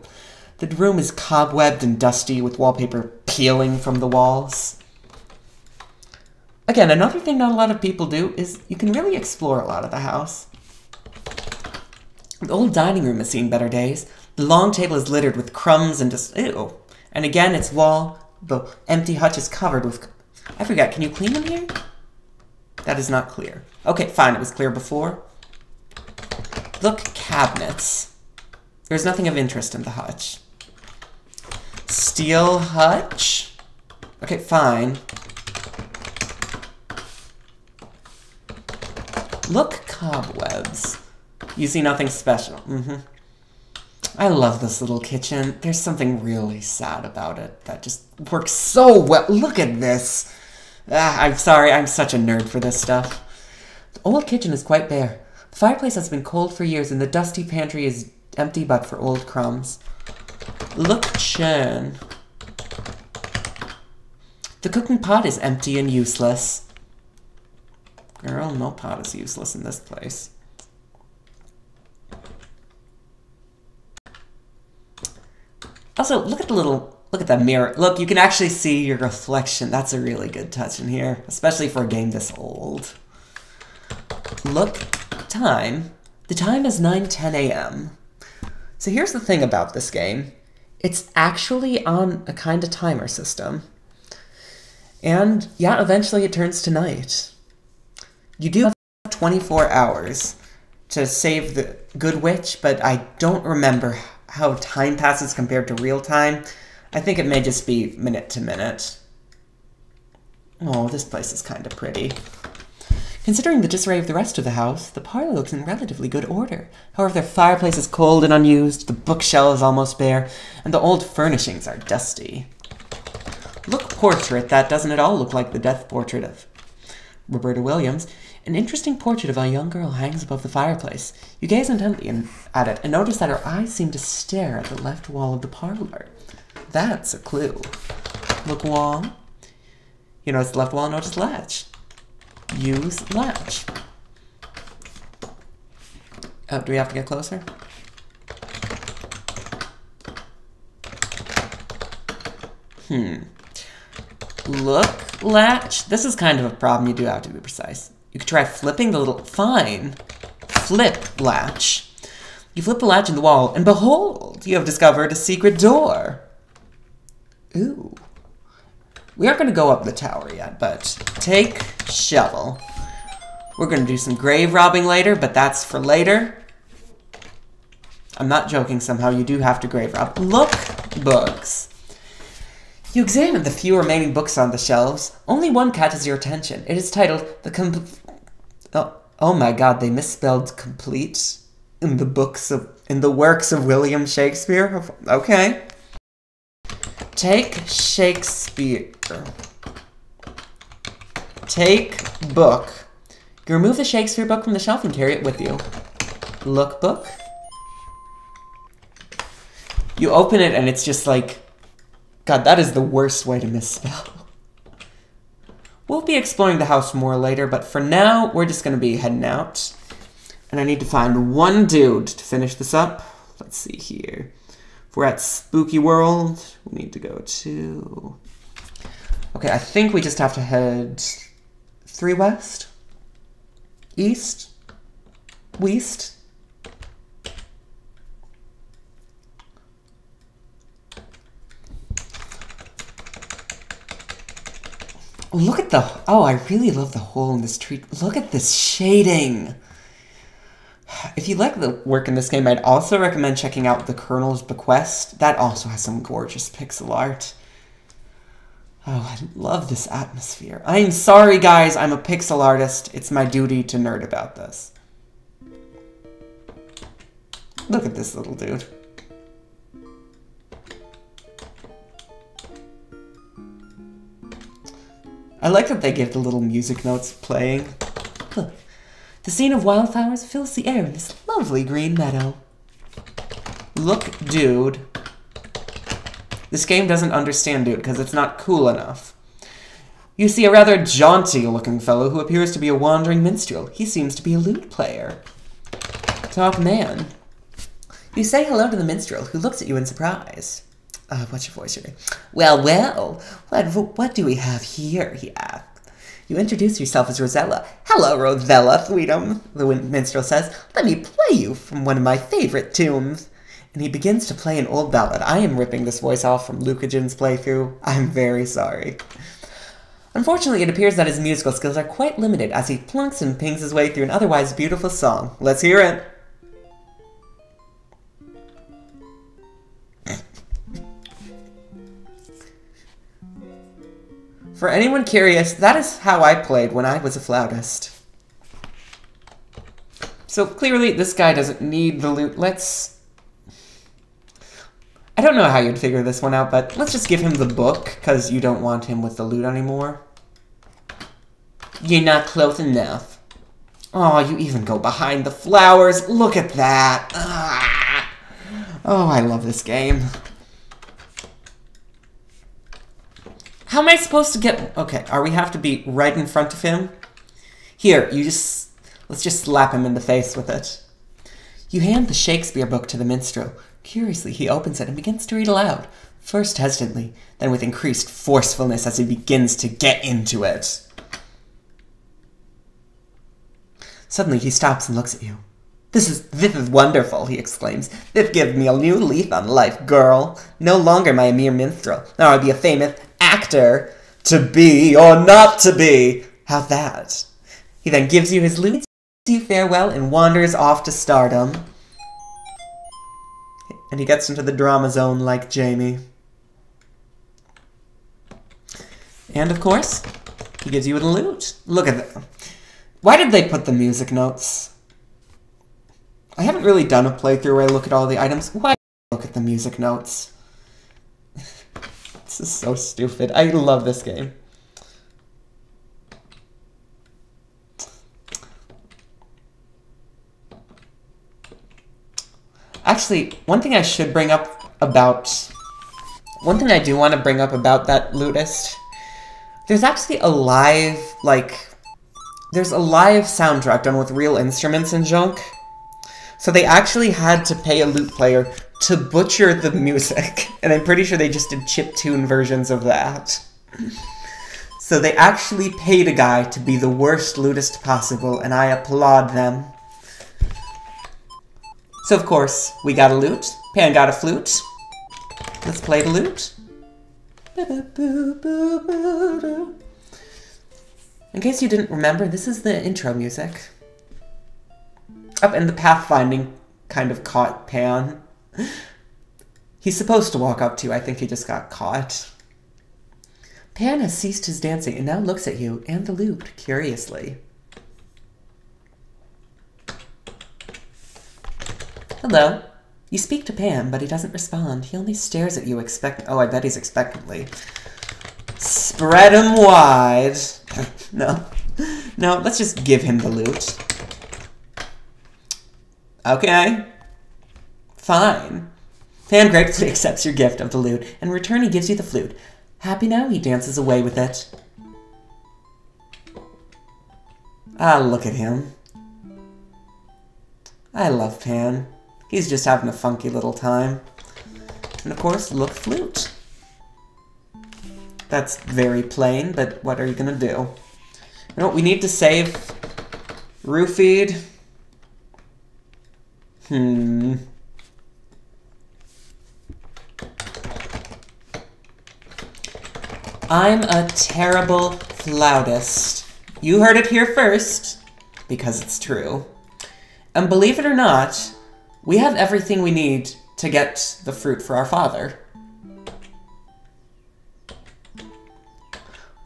Speaker 1: The room is cobwebbed and dusty, with wallpaper peeling from the walls. Again, another thing not a lot of people do is you can really explore a lot of the house. The old dining room has seen better days. The long table is littered with crumbs and just... Ew. And again, its wall, the empty hutch is covered with... I forget, can you clean them here? That is not clear. Okay, fine, it was clear before. Look, cabinets. There's nothing of interest in the hutch. Steel hutch? Okay, fine. Look, cobwebs. You see nothing special. I love this little kitchen. There's something really sad about it that just works so well. Look at this. I'm sorry, I'm such a nerd for this stuff. The old kitchen is quite bare. The fireplace has been cold for years, and the dusty pantry is empty but for old crumbs. Look, churn. The cooking pot is empty and useless. Girl, no pot is useless in this place. Also, look at that mirror. Look, you can actually see your reflection. That's a really good touch in here, especially for a game this old. Look, time. The time is 9:10 a.m. So here's the thing about this game. It's actually on a kind of timer system. And yeah, eventually it turns to night. You do have 24 hours to save the good witch, but I don't remember how time passes compared to real time. I think it may just be minute to minute. Oh, this place is kind of pretty. Considering the disarray of the rest of the house, the parlor looks in relatively good order. However, the fireplace is cold and unused, the bookshelf is almost bare, and the old furnishings are dusty. Look, portrait, that doesn't at all look like the death portrait of Roberta Williams. An interesting portrait of a young girl hangs above the fireplace. You gaze intently at it and notice that her eyes seem to stare at the left wall of the parlor. That's a clue. Look wall. You notice the left wall, notice latch. Use latch. Oh, do we have to get closer? Look, latch. This is kind of a problem. You do have to be precise. You could try flipping the little... Fine. Flip latch. You flip the latch in the wall, and behold, you have discovered a secret door. Ooh. We aren't going to go up the tower yet, but take shovel. We're going to do some grave robbing later, but that's for later. I'm not joking somehow. You do have to grave rob. Look, books. You examine the few remaining books on the shelves. Only one catches your attention. It is titled Oh my god, they misspelled complete in the works of William Shakespeare. Okay. Take Shakespeare. Take book. You remove the Shakespeare book from the shelf and carry it with you. Look book. You open it and it's just like, God, that is the worst way to misspell. We'll be exploring the house more later, but for now, we're just going to be heading out. And I need to find one dude to finish this up. Let's see here. If we're at Spooky World, we need to go to... Okay, I think we just have to head 3 west? East? West? Look at the... Oh, I really love the hole in this tree. Look at this shading. If you like the work in this game, I'd also recommend checking out The Colonel's Bequest. That also has some gorgeous pixel art. Oh, I love this atmosphere. I'm sorry, guys. I'm a pixel artist. It's my duty to nerd about this. Look at this little dude. I like that they give the little music notes playing. Look, the scene of wildflowers fills the air in this lovely green meadow. Look, dude. This game doesn't understand dude because it's not cool enough. You see a rather jaunty-looking fellow who appears to be a wandering minstrel. He seems to be a lute player. Talk man. You say hello to the minstrel, who looks at you in surprise. What's your voice today? Well, what do we have here, he asks. You introduce yourself as Rosella. Hello, Rosella, Sweetum, the minstrel says. Let me play you from one of my favorite tunes. And he begins to play an old ballad. I am ripping this voice off from Lucagen's playthrough. I'm very sorry. Unfortunately, it appears that his musical skills are quite limited as he plunks and pings his way through an otherwise beautiful song. Let's hear it. For anyone curious, that is how I played when I was a flautist. So clearly this guy doesn't need the lute. I don't know how you'd figure this one out, but let's just give him the book, because you don't want him with the lute anymore. You're not close enough. Oh, you even go behind the flowers. Look at that. Ah. Oh, I love this game. How am I supposed to get... Okay, we have to be right in front of him? Here, let's just slap him in the face with it. You hand the Shakespeare book to the minstrel. Curiously, he opens it and begins to read aloud. First hesitantly, then with increased forcefulness as he begins to get into it. Suddenly, he stops and looks at you. This is wonderful, he exclaims. This gives me a new leaf on life, girl. No longer am I a mere minstrel. Now I'll be a famous actor. To be or not to be. How's that? He then gives you his lute, bids you farewell, and wanders off to stardom. And he gets into the drama zone like Jamie. And of course, he gives you the lute. Look at that. Why did they put the music notes? I haven't really done a playthrough where I look at all the items. Why look at the music notes? This is so stupid. I love this game. Actually, one thing I do want to bring up about that lutist, there's actually a live, there's a live soundtrack done with real instruments and junk. So they actually had to pay a lute player to butcher the music. And I'm pretty sure they just did chiptune versions of that. So they actually paid a guy to be the worst lutist possible, and I applaud them. So of course, we got a lute. Pan got a flute. Let's play the lute. In case you didn't remember, this is the intro music. And the pathfinding kind of caught Pan. He's supposed to walk up to you. I think he just got caught. Pan has ceased his dancing and now looks at you and the lute curiously. Hello. You speak to Pan, but he doesn't respond. He only stares at you oh, I bet he's expectantly. Spread him wide. No. No, let's just give him the loot. Okay. Fine. Pan gratefully accepts your gift of the loot. In return, he gives you the flute. Happy now, he dances away with it. Ah, look at him. I love Pan. He's just having a funky little time. And of course, look, flute. That's very plain, but what are you gonna do? You know what, we need to save Roofied. I'm a terrible flautist. You heard it here first, because it's true. And believe it or not, we have everything we need to get the fruit for our father.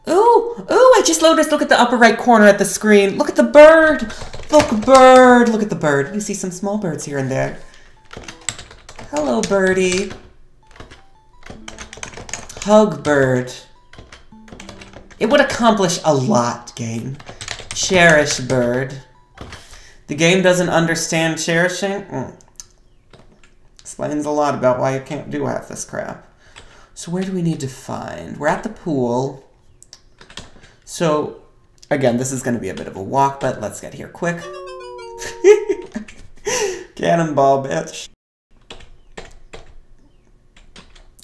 Speaker 1: Ooh, I just noticed, look at the upper right corner at the screen. Look at the bird. Look, bird. Look at the bird. You see some small birds here and there. Hello, birdie. Hug, bird. It would accomplish a lot, game. Cherish, bird. The game doesn't understand cherishing? Explains a lot about why you can't do half this crap. So where do we need to find? We're at the pool. So, again, this is going to be a bit of a walk, but let's get here quick. Cannonball, bitch.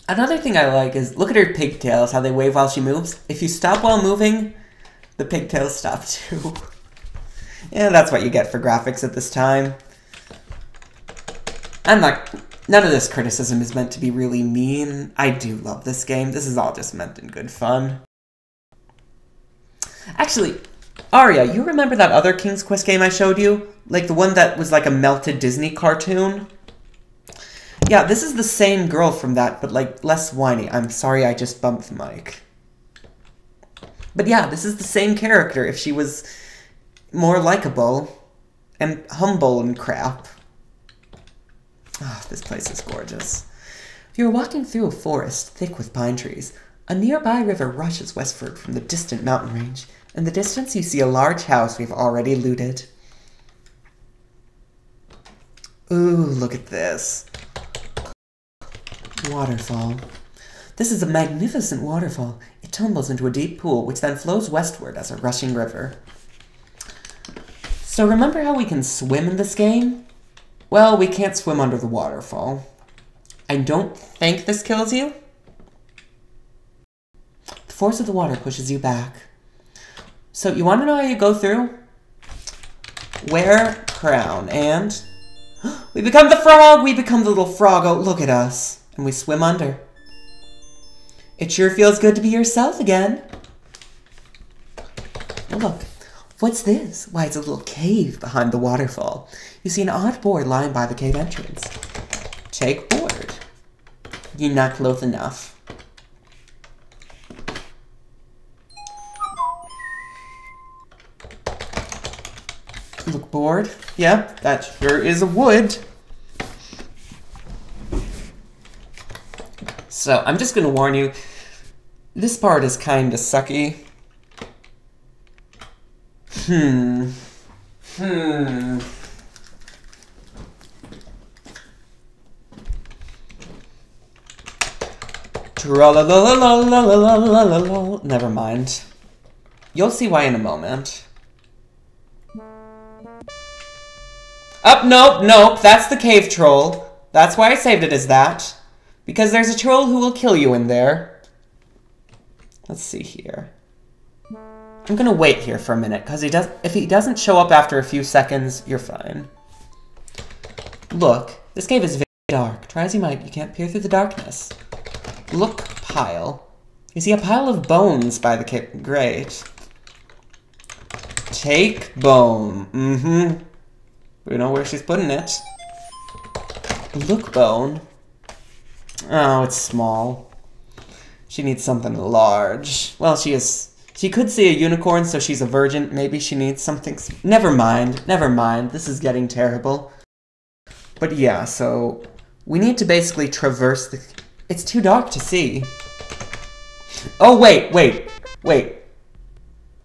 Speaker 1: Another thing I like is, look at her pigtails, how they wave while she moves. If you stop while moving, the pigtails stop too. Yeah, that's what you get for graphics at this time. None of this criticism is meant to be really mean. I do love this game. This is all just meant in good fun. Actually, Aria, you remember that other King's Quest game I showed you? Like the one that was like a melted Disney cartoon? Yeah, this is the same girl from that, but like less whiny. I'm sorry I just bumped the mic. But yeah, this is the same character if she was more likable and humble and crap. Ah, this place is gorgeous. You're walking through a forest thick with pine trees. A nearby river rushes westward from the distant mountain range. In the distance, you see a large house we've already looted. Ooh, look at this. Waterfall. This is a magnificent waterfall. It tumbles into a deep pool, which then flows westward as a rushing river. So remember how we can swim in this game? Well, we can't swim under the waterfall. I don't think this kills you. The force of the water pushes you back. So you want to know how you go through? Wear crown and... we become the frog! We become the little frog. Oh, look at us. And we swim under. It sure feels good to be yourself again. Oh, look. What's this? Why, it's a little cave behind the waterfall. You see an odd board lying by the cave entrance. Take board. You're not close enough. Look bored. Yep, that sure is a wood. So, I'm just gonna warn you, this part is kinda sucky. Never mind. You'll see why in a moment. Oh, nope, that's the cave troll. That's why I saved it as that. Because there's a troll who will kill you in there. Let's see here. I'm gonna wait here for a minute, because if he doesn't show up after a few seconds, you're fine. Look, this cave is very dark. Try as you might, you can't peer through the darkness. Look, pile. You see a pile of bones by the cave. Great. Take bone. We know where she's putting it. Look, bone. Oh, it's small. She needs something large. Well, she could see a unicorn, so she's a virgin. Maybe she needs something... Never mind. This is getting terrible. But yeah, so We need to basically traverse the... It's too dark to see. Oh, wait.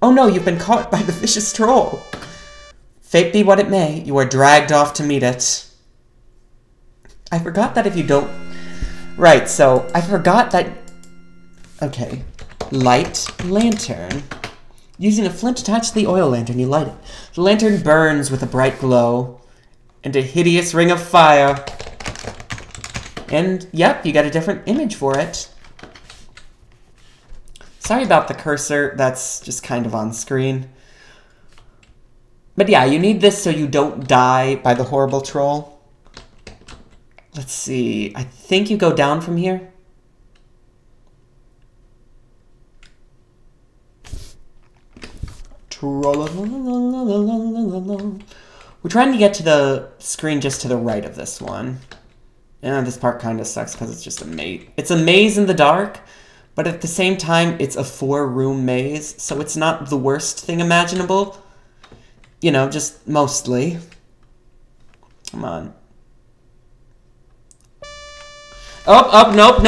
Speaker 1: Oh no, you've been caught by the vicious troll. Fate be what it may, you are dragged off to meet it. I forgot that if you don't... Right, so I forgot that... Okay. Light lantern. Using a flint attached to the oil lantern, you light it. The lantern burns with a bright glow. And a hideous ring of fire. And, yep, you got a different image for it. Sorry about the cursor, that's just kind of on screen. But yeah, you need this so you don't die by the horrible troll. Let's see, I think you go down from here. We're trying to get to the screen just to the right of this one. And this part kind of sucks because it's just a maze. It's a maze in the dark, but at the same time, it's a 4-room maze, so it's not the worst thing imaginable. You know, just mostly. Come on. Oh, nope.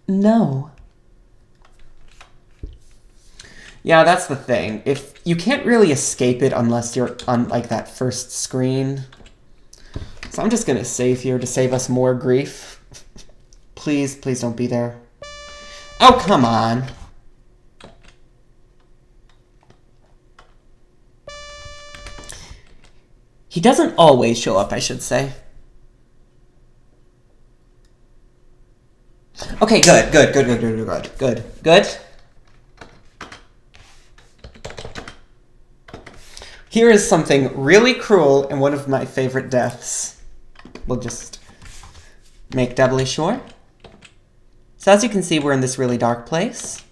Speaker 1: No. Yeah, that's the thing. If you can't really escape it unless you're on, like, that first screen. So I'm just gonna save here to save us more grief. Please don't be there. Oh, come on. He doesn't always show up, I should say. Okay, good. Here is something really cruel and one of my favorite deaths. We'll just make doubly sure. So as you can see, we're in this really dark place.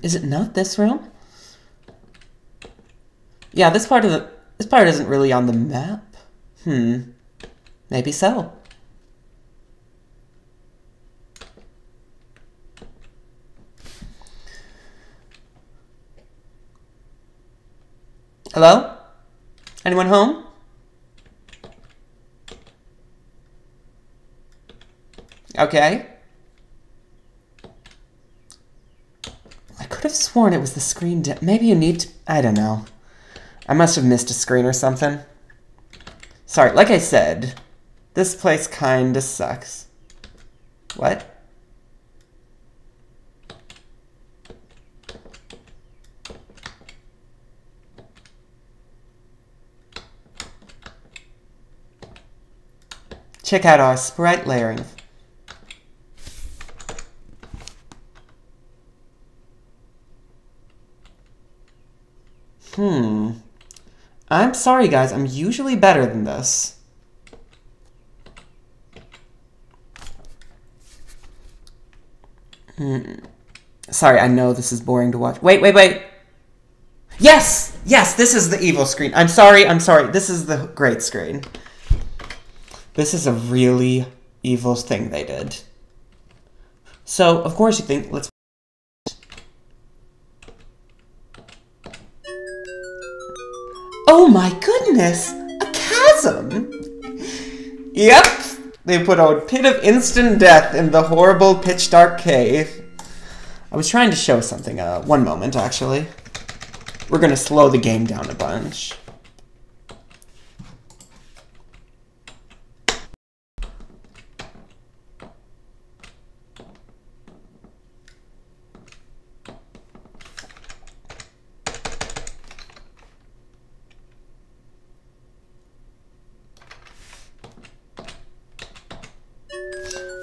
Speaker 1: Is it not this room? Yeah, this part isn't really on the map. Maybe so. Hello? Anyone home? Okay. I could have sworn it was the screen. Maybe you need to... I don't know. I must have missed a screen or something. Sorry, like I said, this place kinda sucks. What? Check out our sprite layering. I'm sorry, guys. I'm usually better than this. Sorry, I know this is boring to watch. Wait. Yes, this is the evil screen. I'm sorry. This is the great screen. This is a really evil thing they did. So, of course you think, let's... Oh my goodness! A chasm! Yep! They put a pit of instant death in the horrible pitch-dark cave. I was trying to show something, one moment, actually. We're gonna slow the game down a bunch.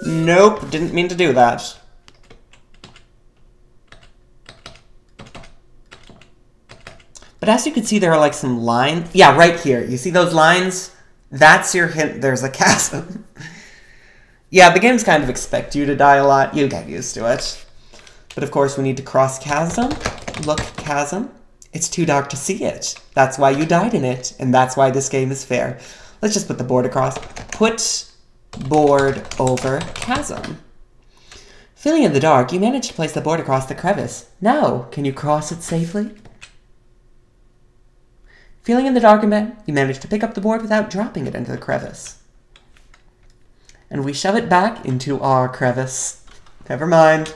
Speaker 1: Nope, didn't mean to do that. But as you can see, there are like some lines. Yeah, right here. You see those lines? That's your hint there's a chasm. Yeah, the games kind of expect you to die a lot. You get used to it. But of course, we need to cross chasm. Look, chasm. It's too dark to see it. That's why you died in it, and that's why this game is fair. Let's just put the board across. Put board over chasm. Feeling in the dark, you manage to place the board across the crevice. Now, can you cross it safely? Feeling in the dark again, you manage to pick up the board without dropping it into the crevice. And we shove it back into our crevice. Never mind.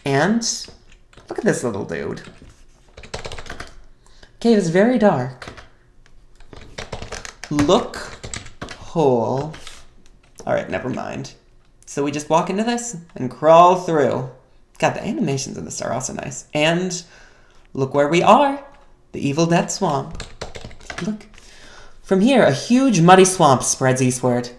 Speaker 1: And look at this little dude. Cave is very dark. Look hole. Alright, never mind. So we just walk into this and crawl through. God, the animations in this are also nice. And look where we are. The Evil Dead Swamp. Look. From here, a huge muddy swamp spreads eastward.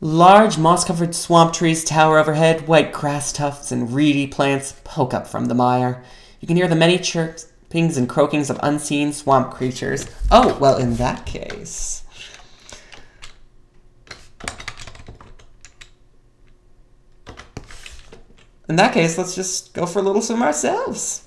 Speaker 1: Large moss-covered swamp trees tower overhead. White grass tufts and reedy plants poke up from the mire. You can hear the many chirpings and croakings of unseen swamp creatures. Oh, well, in that case... let's just go for a little swim ourselves.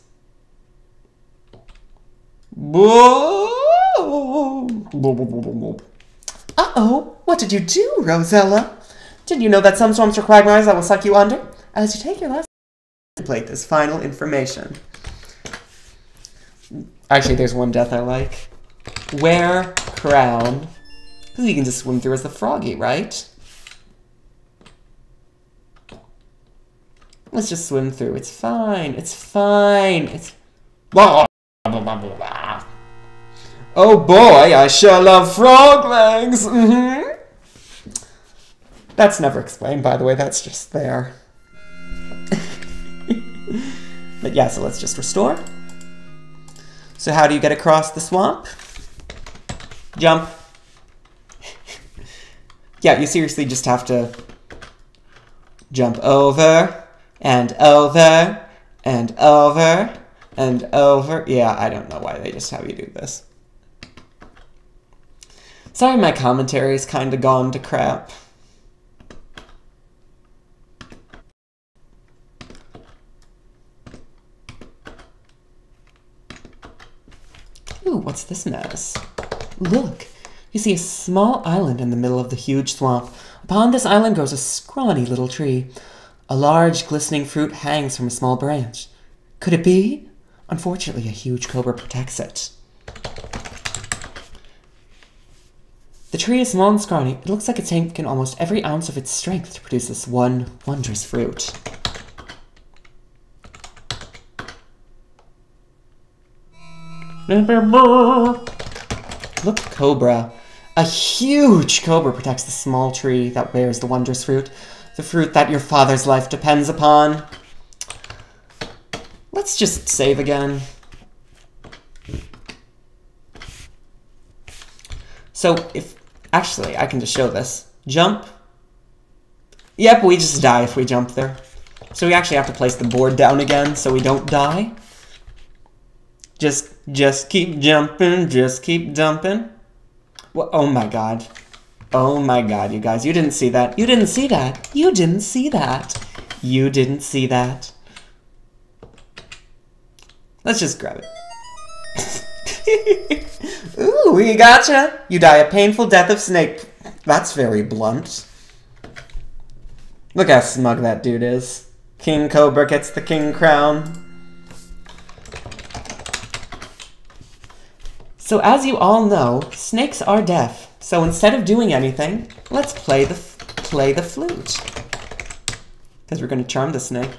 Speaker 1: Uh-oh, what did you do, Rosella? Did you know that some swamps are quagmires that will suck you under? As you take your last contemplate this final information. Actually, there's one death I like. Wear crown. Because you can just swim through as the froggy, right? Let's just swim through. It's fine. It's fine. It's... Oh boy, I sure love frog legs. That's never explained, by the way. That's just there. But yeah, so let's just restore. So how do you get across the swamp? Jump. Yeah, you seriously just have to jump over and over and over and over. Yeah, I don't know why they just have you do this. Sorry, my commentary's kind of gone to crap. Ooh, what's this mess? Look, you see a small island in the middle of the huge swamp. Upon this island grows a scrawny little tree. A large, glistening fruit hangs from a small branch. Could it be? Unfortunately, a huge cobra protects it. The tree is small and scrawny. It looks like it's taken almost every ounce of its strength to produce this one wondrous fruit. Look, cobra. A huge cobra protects the small tree that bears the wondrous fruit. The fruit that your father's life depends upon. Let's just save again. So if... Actually, I can just show this. Jump. Yep, we just die if we jump there. So we actually have to place the board down again so we don't die. Just keep jumping, just keep dumping. Well, oh my god. Oh my god, you guys. You didn't see that. You didn't see that. You didn't see that. You didn't see that. Let's just grab it. Ooh, we gotcha. You die a painful death of snake. That's very blunt. Look how smug that dude is. King Cobra gets the king crown. So as you all know, snakes are deaf. So instead of doing anything, let's play the flute. Because we're going to charm the snake.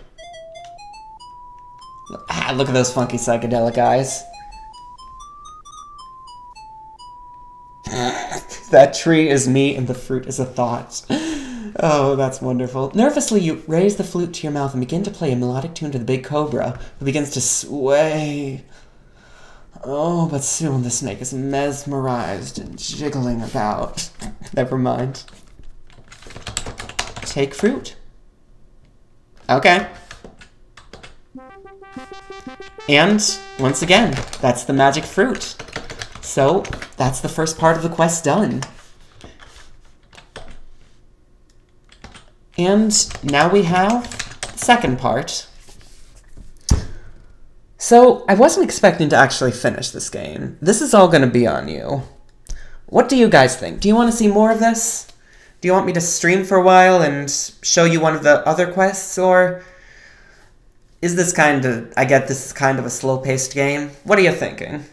Speaker 1: Ah, look at those funky psychedelic eyes. That tree is me and the fruit is a thought. Oh, that's wonderful. Nervously, you raise the flute to your mouth and begin to play a melodic tune to the big cobra, who begins to sway. Oh, but soon the snake is mesmerized and jiggling about. Never mind. Take fruit. Okay. And, once again, that's the magic fruit. So, that's the first part of the quest done. And now we have the second part. So, I wasn't expecting to actually finish this game. This is all going to be on you. What do you guys think? Do you want to see more of this? Do you want me to stream for a while and show you one of the other quests, or is this kind of... I get this is kind of a slow-paced game. What are you thinking?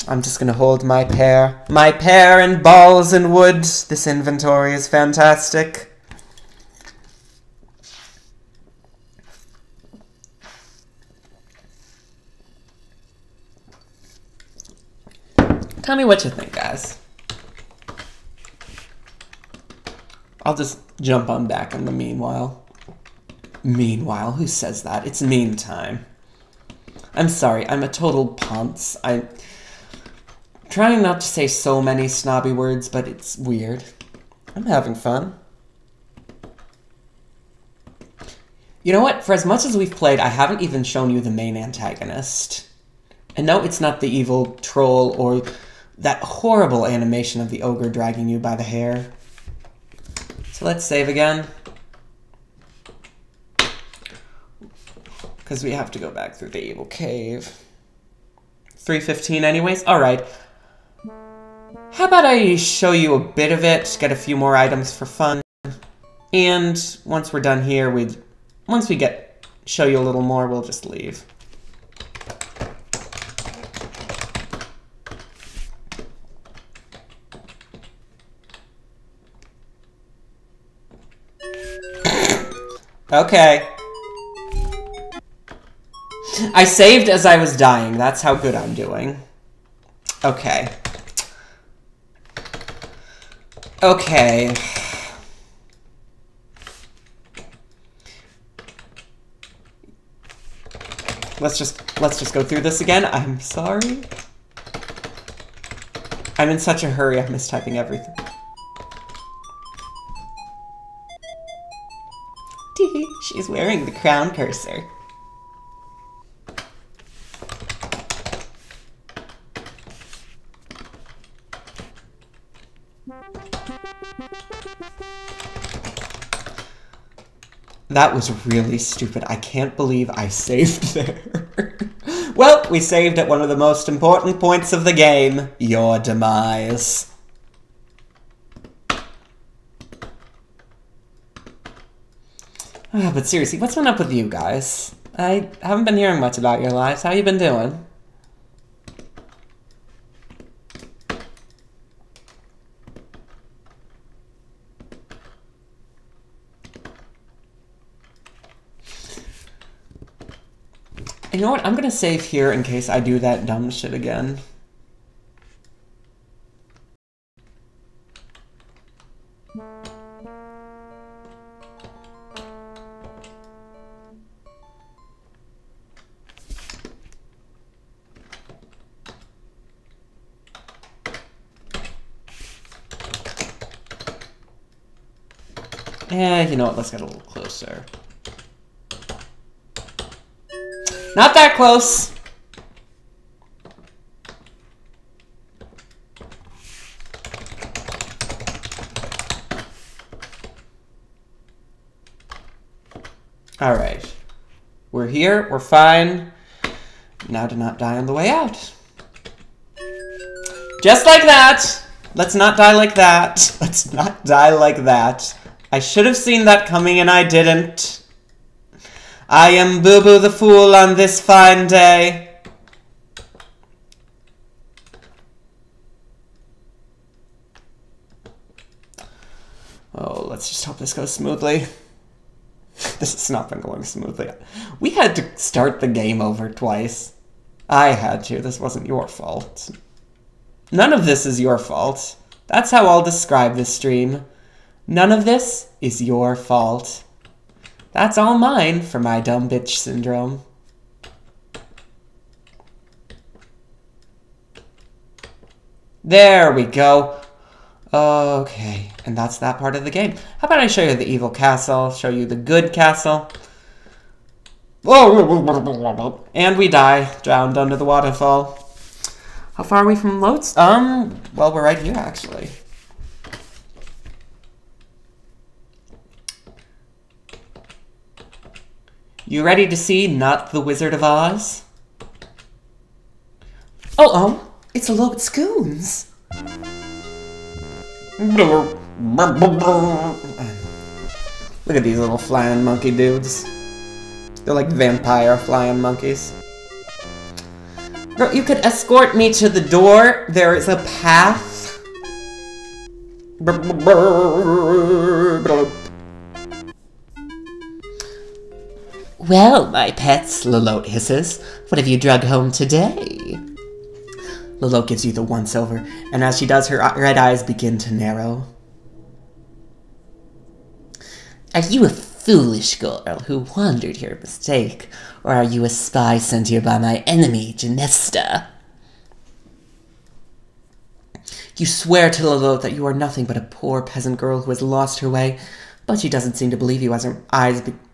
Speaker 1: I'm just gonna hold my pear. My pear and balls and wood. This inventory is fantastic. Tell me what you think, guys. I'll just jump on back in the meanwhile. Meanwhile? Who says that? It's meantime. I'm sorry, I'm a total ponce. I'm trying not to say so many snobby words, but it's weird. I'm having fun. You know what? For as much as we've played, I haven't even shown you the main antagonist. And no, it's not the evil troll or that horrible animation of the ogre dragging you by the hair. So let's save again. Because we have to go back through the evil cave. 3:15 anyways? Alright. How about I show you a bit of it, get a few more items for fun, and once we're done here, once we show you a little more, we'll just leave. Okay. I saved as I was dying. That's how good I'm doing. Okay. Okay. Let's just go through this again. I'm sorry. I'm in such a hurry, I'm mistyping everything. Tee, she's wearing the crown cursor. That was really stupid. I can't believe I saved there. Well, we saved at one of the most important points of the game. Your demise. But seriously, what's been up with you guys? I haven't been hearing much about your lives. How you been doing? You know what? I'm gonna save here in case I do that dumb shit again. You know what? Let's get a little closer. Not that close! Alright. We're here, we're fine. Now to not die on the way out. Just like that! Let's not die like that. Let's not die like that. I should have seen that coming and I didn't. I am Boo Boo the Fool on this fine day. Oh, let's just hope this goes smoothly. This has not been going smoothly. We had to start the game over twice. I had to. This wasn't your fault. None of this is your fault. That's how I'll describe this stream. None of this is your fault. That's all mine for my dumb bitch syndrome. There we go. Okay, and that's that part of the game. How about I show you the evil castle, show you the good castle. And we die, drowned under the waterfall. How far are we from Lotz? Well, we're right here, actually. You ready to see Not the Wizard of Oz? Uh-oh, it's a Load Scoons. Look at these little flying monkey dudes. They're like vampire flying monkeys. Girl, you could escort me to the door. There is a path. Well, my pets, Lolotte hisses, what have you drug home today? Lolotte gives you the once-over, and as she does, her red eyes begin to narrow. Are you a foolish girl who wandered here by mistake, or are you a spy sent here by my enemy, Genesta? You swear to Lolotte that you are nothing but a poor peasant girl who has lost her way, but she doesn't seem to believe you as her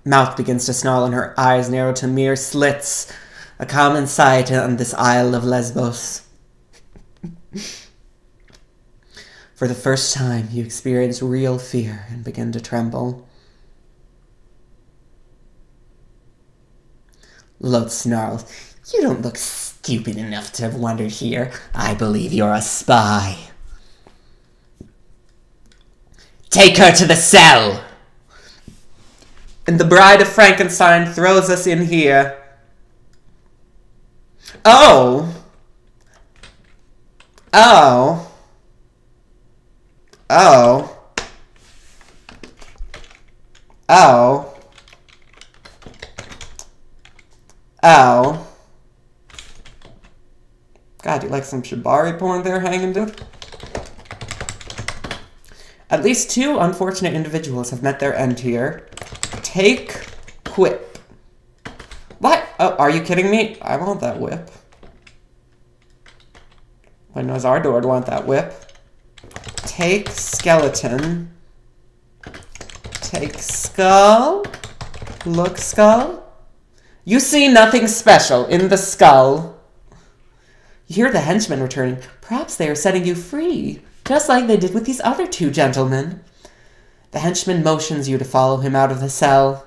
Speaker 1: mouth begins to snarl and her eyes narrow to mere slits, a common sight on this Isle of Lesbos. For the first time, you experience real fear and begin to tremble. Lolotte snarls, you don't look stupid enough to have wandered here. I believe you're a spy. Take her to the cell! And the Bride of Frankenstein throws us in here. Oh! Oh! Oh! Oh! Oh. God, you like some shibari porn there hanging, dude? At least 2 unfortunate individuals have met their end here. Take whip. What? Oh, are you kidding me? I want that whip. When knows our door to want that whip? Take skeleton. Take skull. Look skull. You see nothing special in the skull. You hear the henchmen returning. Perhaps they are setting you free, just like they did with these other 2 gentlemen. The henchman motions you to follow him out of the cell.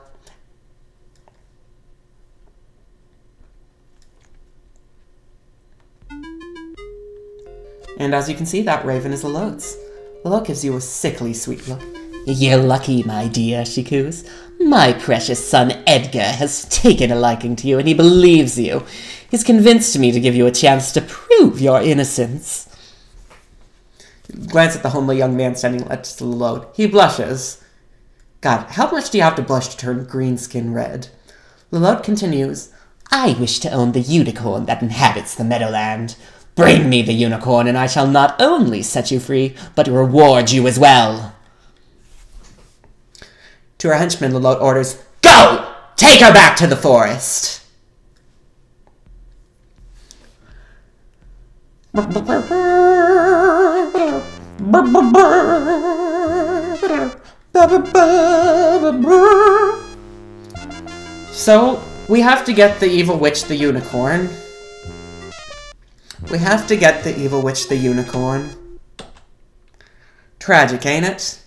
Speaker 1: And as you can see, that raven is Lolotte's. Lolotte gives you a sickly sweet look. You're lucky, my dear, she coos. My precious son Edgar has taken a liking to you, and he believes you. He's convinced me to give you a chance to prove your innocence. Glance at the homely young man standing next to Lolotte. He blushes. God, how much do you have to blush to turn green skin red? Lolotte continues. I wish to own the unicorn that inhabits the Meadowland. Bring me the unicorn, and I shall not only set you free, but reward you as well. To her henchman, Lolotte orders, Go! Take her back to the forest! So, we have to get the evil witch the unicorn. We have to get the evil witch the unicorn. Tragic, ain't it?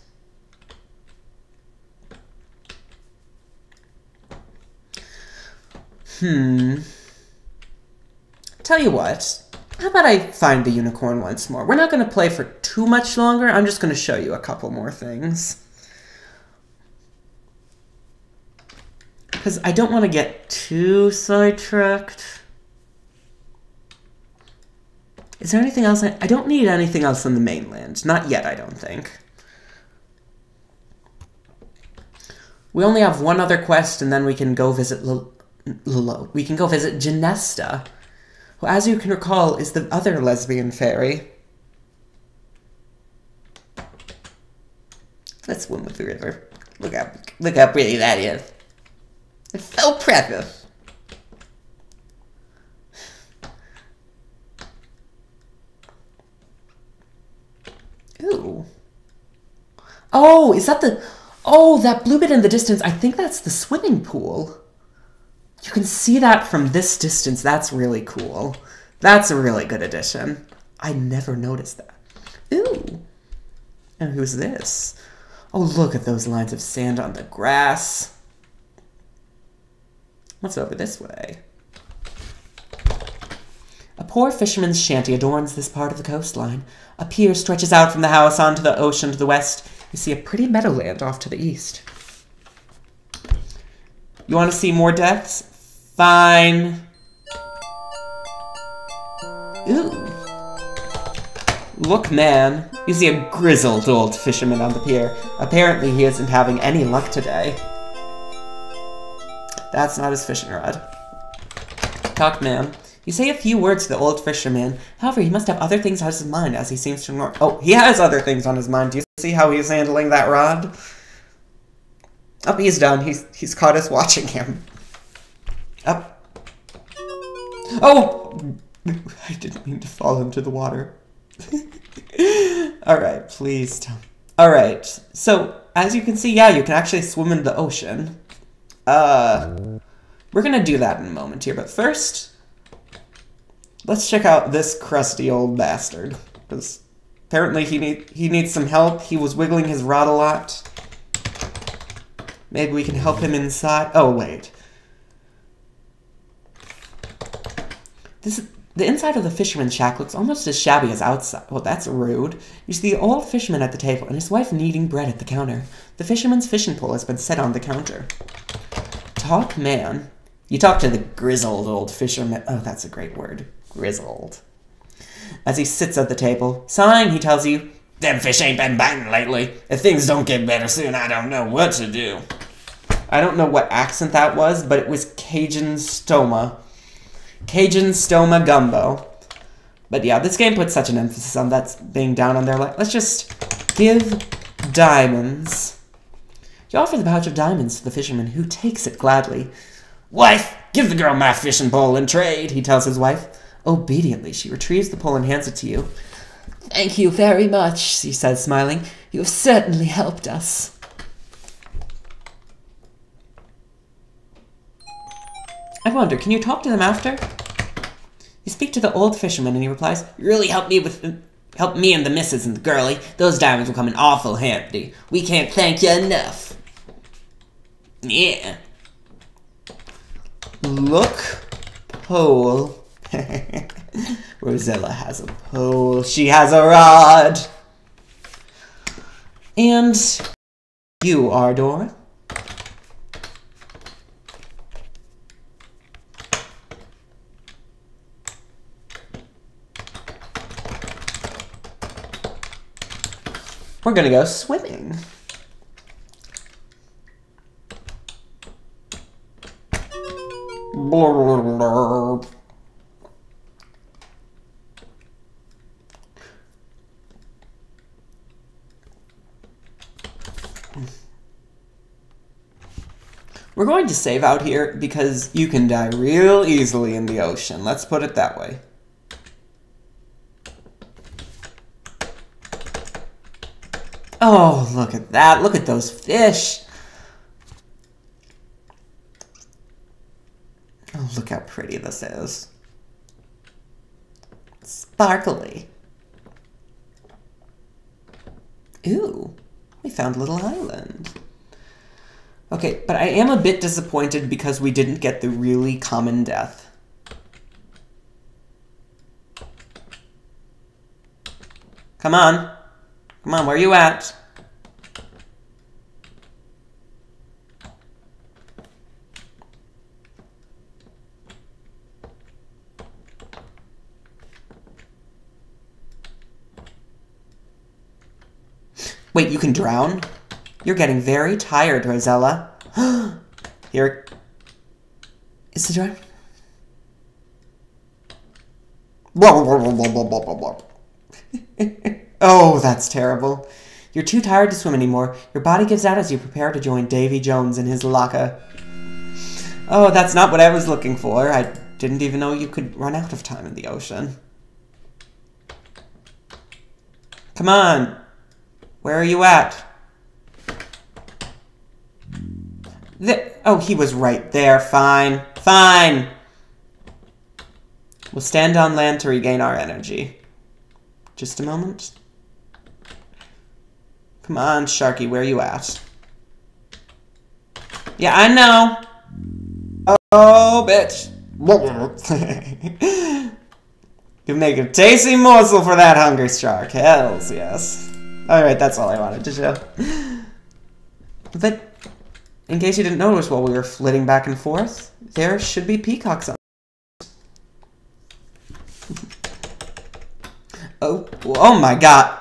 Speaker 1: Tell you what, how about I find the unicorn once more? We're not going to play for too much longer. I'm just going to show you a couple more things. Because I don't want to get too sidetracked. Is there anything else? I don't need anything else on the mainland. Not yet, I don't think. We only have one other quest, and then we can go visit Lolotte. We can go visit Genesta, who, as you can recall, is the other lesbian fairy. Let's swim with the river. Look how pretty that is. It's so precious. Ooh. Oh, is that the... Oh, that blue bit in the distance, I think that's the swimming pool. You can see that from this distance. That's really cool. That's a really good addition. I never noticed that. Ooh. And who's this? Oh, look at those lines of sand on the grass. What's over this way? A poor fisherman's shanty adorns this part of the coastline. A pier stretches out from the house onto the ocean to the west. You see a pretty meadowland off to the east. You want to see more deaths? Fine. Ooh. Look, man. You see a grizzled old fisherman on the pier. Apparently he isn't having any luck today. That's not his fishing rod. Talk, man. You say a few words to the old fisherman. However, he must have other things on his mind as he seems to ignore— Oh, he has other things on his mind. Do you see how he's handling that rod? Oh, he's done. He's caught us watching him. Up. Oh! I didn't mean to fall into the water. Alright, please don't. Alright, so, as you can see, yeah, you can actually swim in the ocean. We're gonna do that in a moment here, but first, let's check out this crusty old bastard. Because apparently he needs some help. He was wiggling his rod a lot. Maybe we can help him inside. Oh, wait. The inside of the fisherman's shack looks almost as shabby as outside. Well, that's rude. You see the old fisherman at the table and his wife kneading bread at the counter. The fisherman's fishing pole has been set on the counter. Talk, man. You talk to the grizzled old fisherman. Oh, that's a great word. Grizzled. As he sits at the table, sighing, he tells you, "Them fish ain't been biting lately. If things don't get better soon, I don't know what to do." I don't know what accent that was, but it was Cajun Stoma. Cajun Stoma Gumbo. But yeah, this game puts such an emphasis on that being down on their luck. Let's just give diamonds. You offer the pouch of diamonds to the fisherman, who takes it gladly. "Wife, give the girl my fishing pole in trade," he tells his wife. Obediently, she retrieves the pole and hands it to you. "Thank you very much," she says, smiling. "You have certainly helped us." I wonder, can you talk to them after? You speak to the old fisherman and he replies, "You really helped me and the missus and the girlie. Those diamonds will come in awful handy. We can't thank you enough." Yeah. Look, pole. Rosella has a pole. She has a rod. And you, Ardor. We're gonna go swimming. Blurr. We're going to save out here because you can die real easily in the ocean. Let's put it that way. Oh, look at that. Look at those fish. Oh, look how pretty this is. Sparkly. Ooh, we found a little island. Okay, but I am a bit disappointed because we didn't get the really common death. Come on. Come on, where are you at? Wait, you can drown? You're getting very tired, Rosella. Here. Is the drown? Oh, that's terrible. You're too tired to swim anymore. Your body gives out as you prepare to join Davy Jones in his locker. Oh, that's not what I was looking for. I didn't even know you could run out of time in the ocean. Come on. Where are you at? Oh, he was right there. Fine. Fine. We'll stand on land to regain our energy. Just a moment. Come on, Sharky, where are you at? Yeah, I know. Oh, bitch. You make a tasty morsel for that hunger shark. Hells yes. Alright, that's all I wanted to show. But, in case you didn't notice while we were flitting back and forth, there should be peacocks on. Oh my god.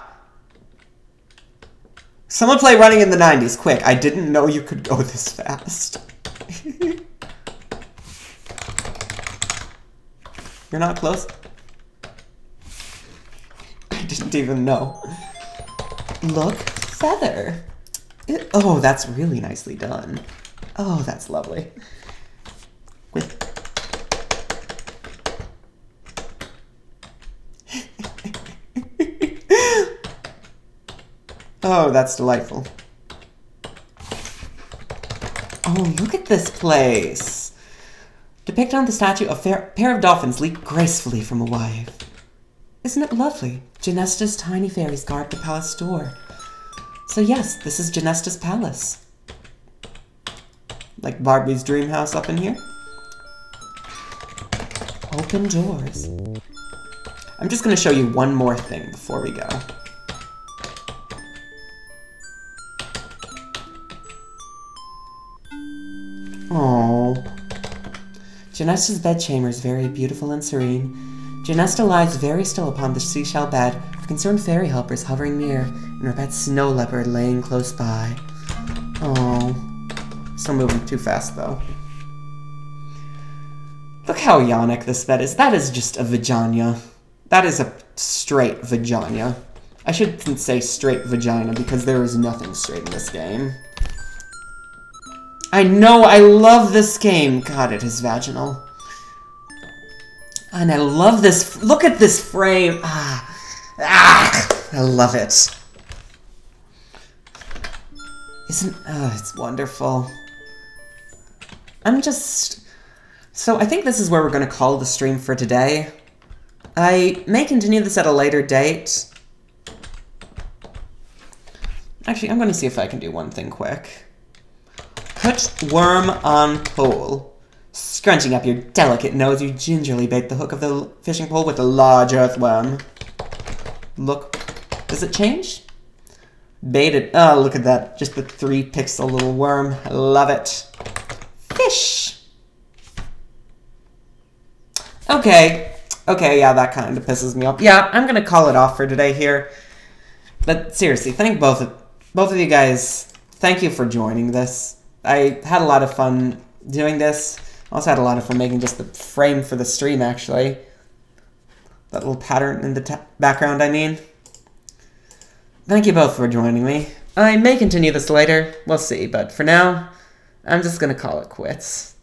Speaker 1: Someone play Running in the 90s, quick. I didn't know you could go this fast. You're not close? I didn't even know. Look, feather. Oh, that's really nicely done. Oh, that's lovely. Oh, that's delightful. Oh, look at this place. Depicted on the statue, a pair of dolphins leap gracefully from a wave. Isn't it lovely? Genesta's tiny fairies guard the palace door. So yes, this is Genesta's palace. Like Barbie's dream house up in here. Open doors. I'm just going to show you one more thing before we go. Oh, Genesta's bedchamber is very beautiful and serene. Genesta lies very still upon the seashell bed, with concerned fairy helpers hovering near, and her pet snow leopard laying close by. Oh, still moving too fast though. Look how ionic this bed is. That is just a vagina. That is a straight vagina. I shouldn't say straight vagina because there is nothing straight in this game. I know, I love this game. God, it is vaginal. And I love this. Look at this frame. I love it. It's wonderful. So I think this is where we're going to call the stream for today. I may continue this at a later date. Actually, I'm going to see if I can do one thing quick. Put worm on pole. Scrunching up your delicate nose, you gingerly bait the hook of the fishing pole with a large earthworm. Look. Does it change? Bait it. Oh, look at that. Just the 3-pixel little worm. I love it. Fish. Okay. Okay, yeah, that kind of pisses me off. Yeah, I'm going to call it off for today here. But seriously, thank both of you guys. Thank you for joining this. I had a lot of fun doing this. I also had a lot of fun making just the frame for the stream, actually. That little pattern in the background, I mean. Thank you both for joining me. I may continue this later. We'll see, but for now, I'm just gonna call it quits.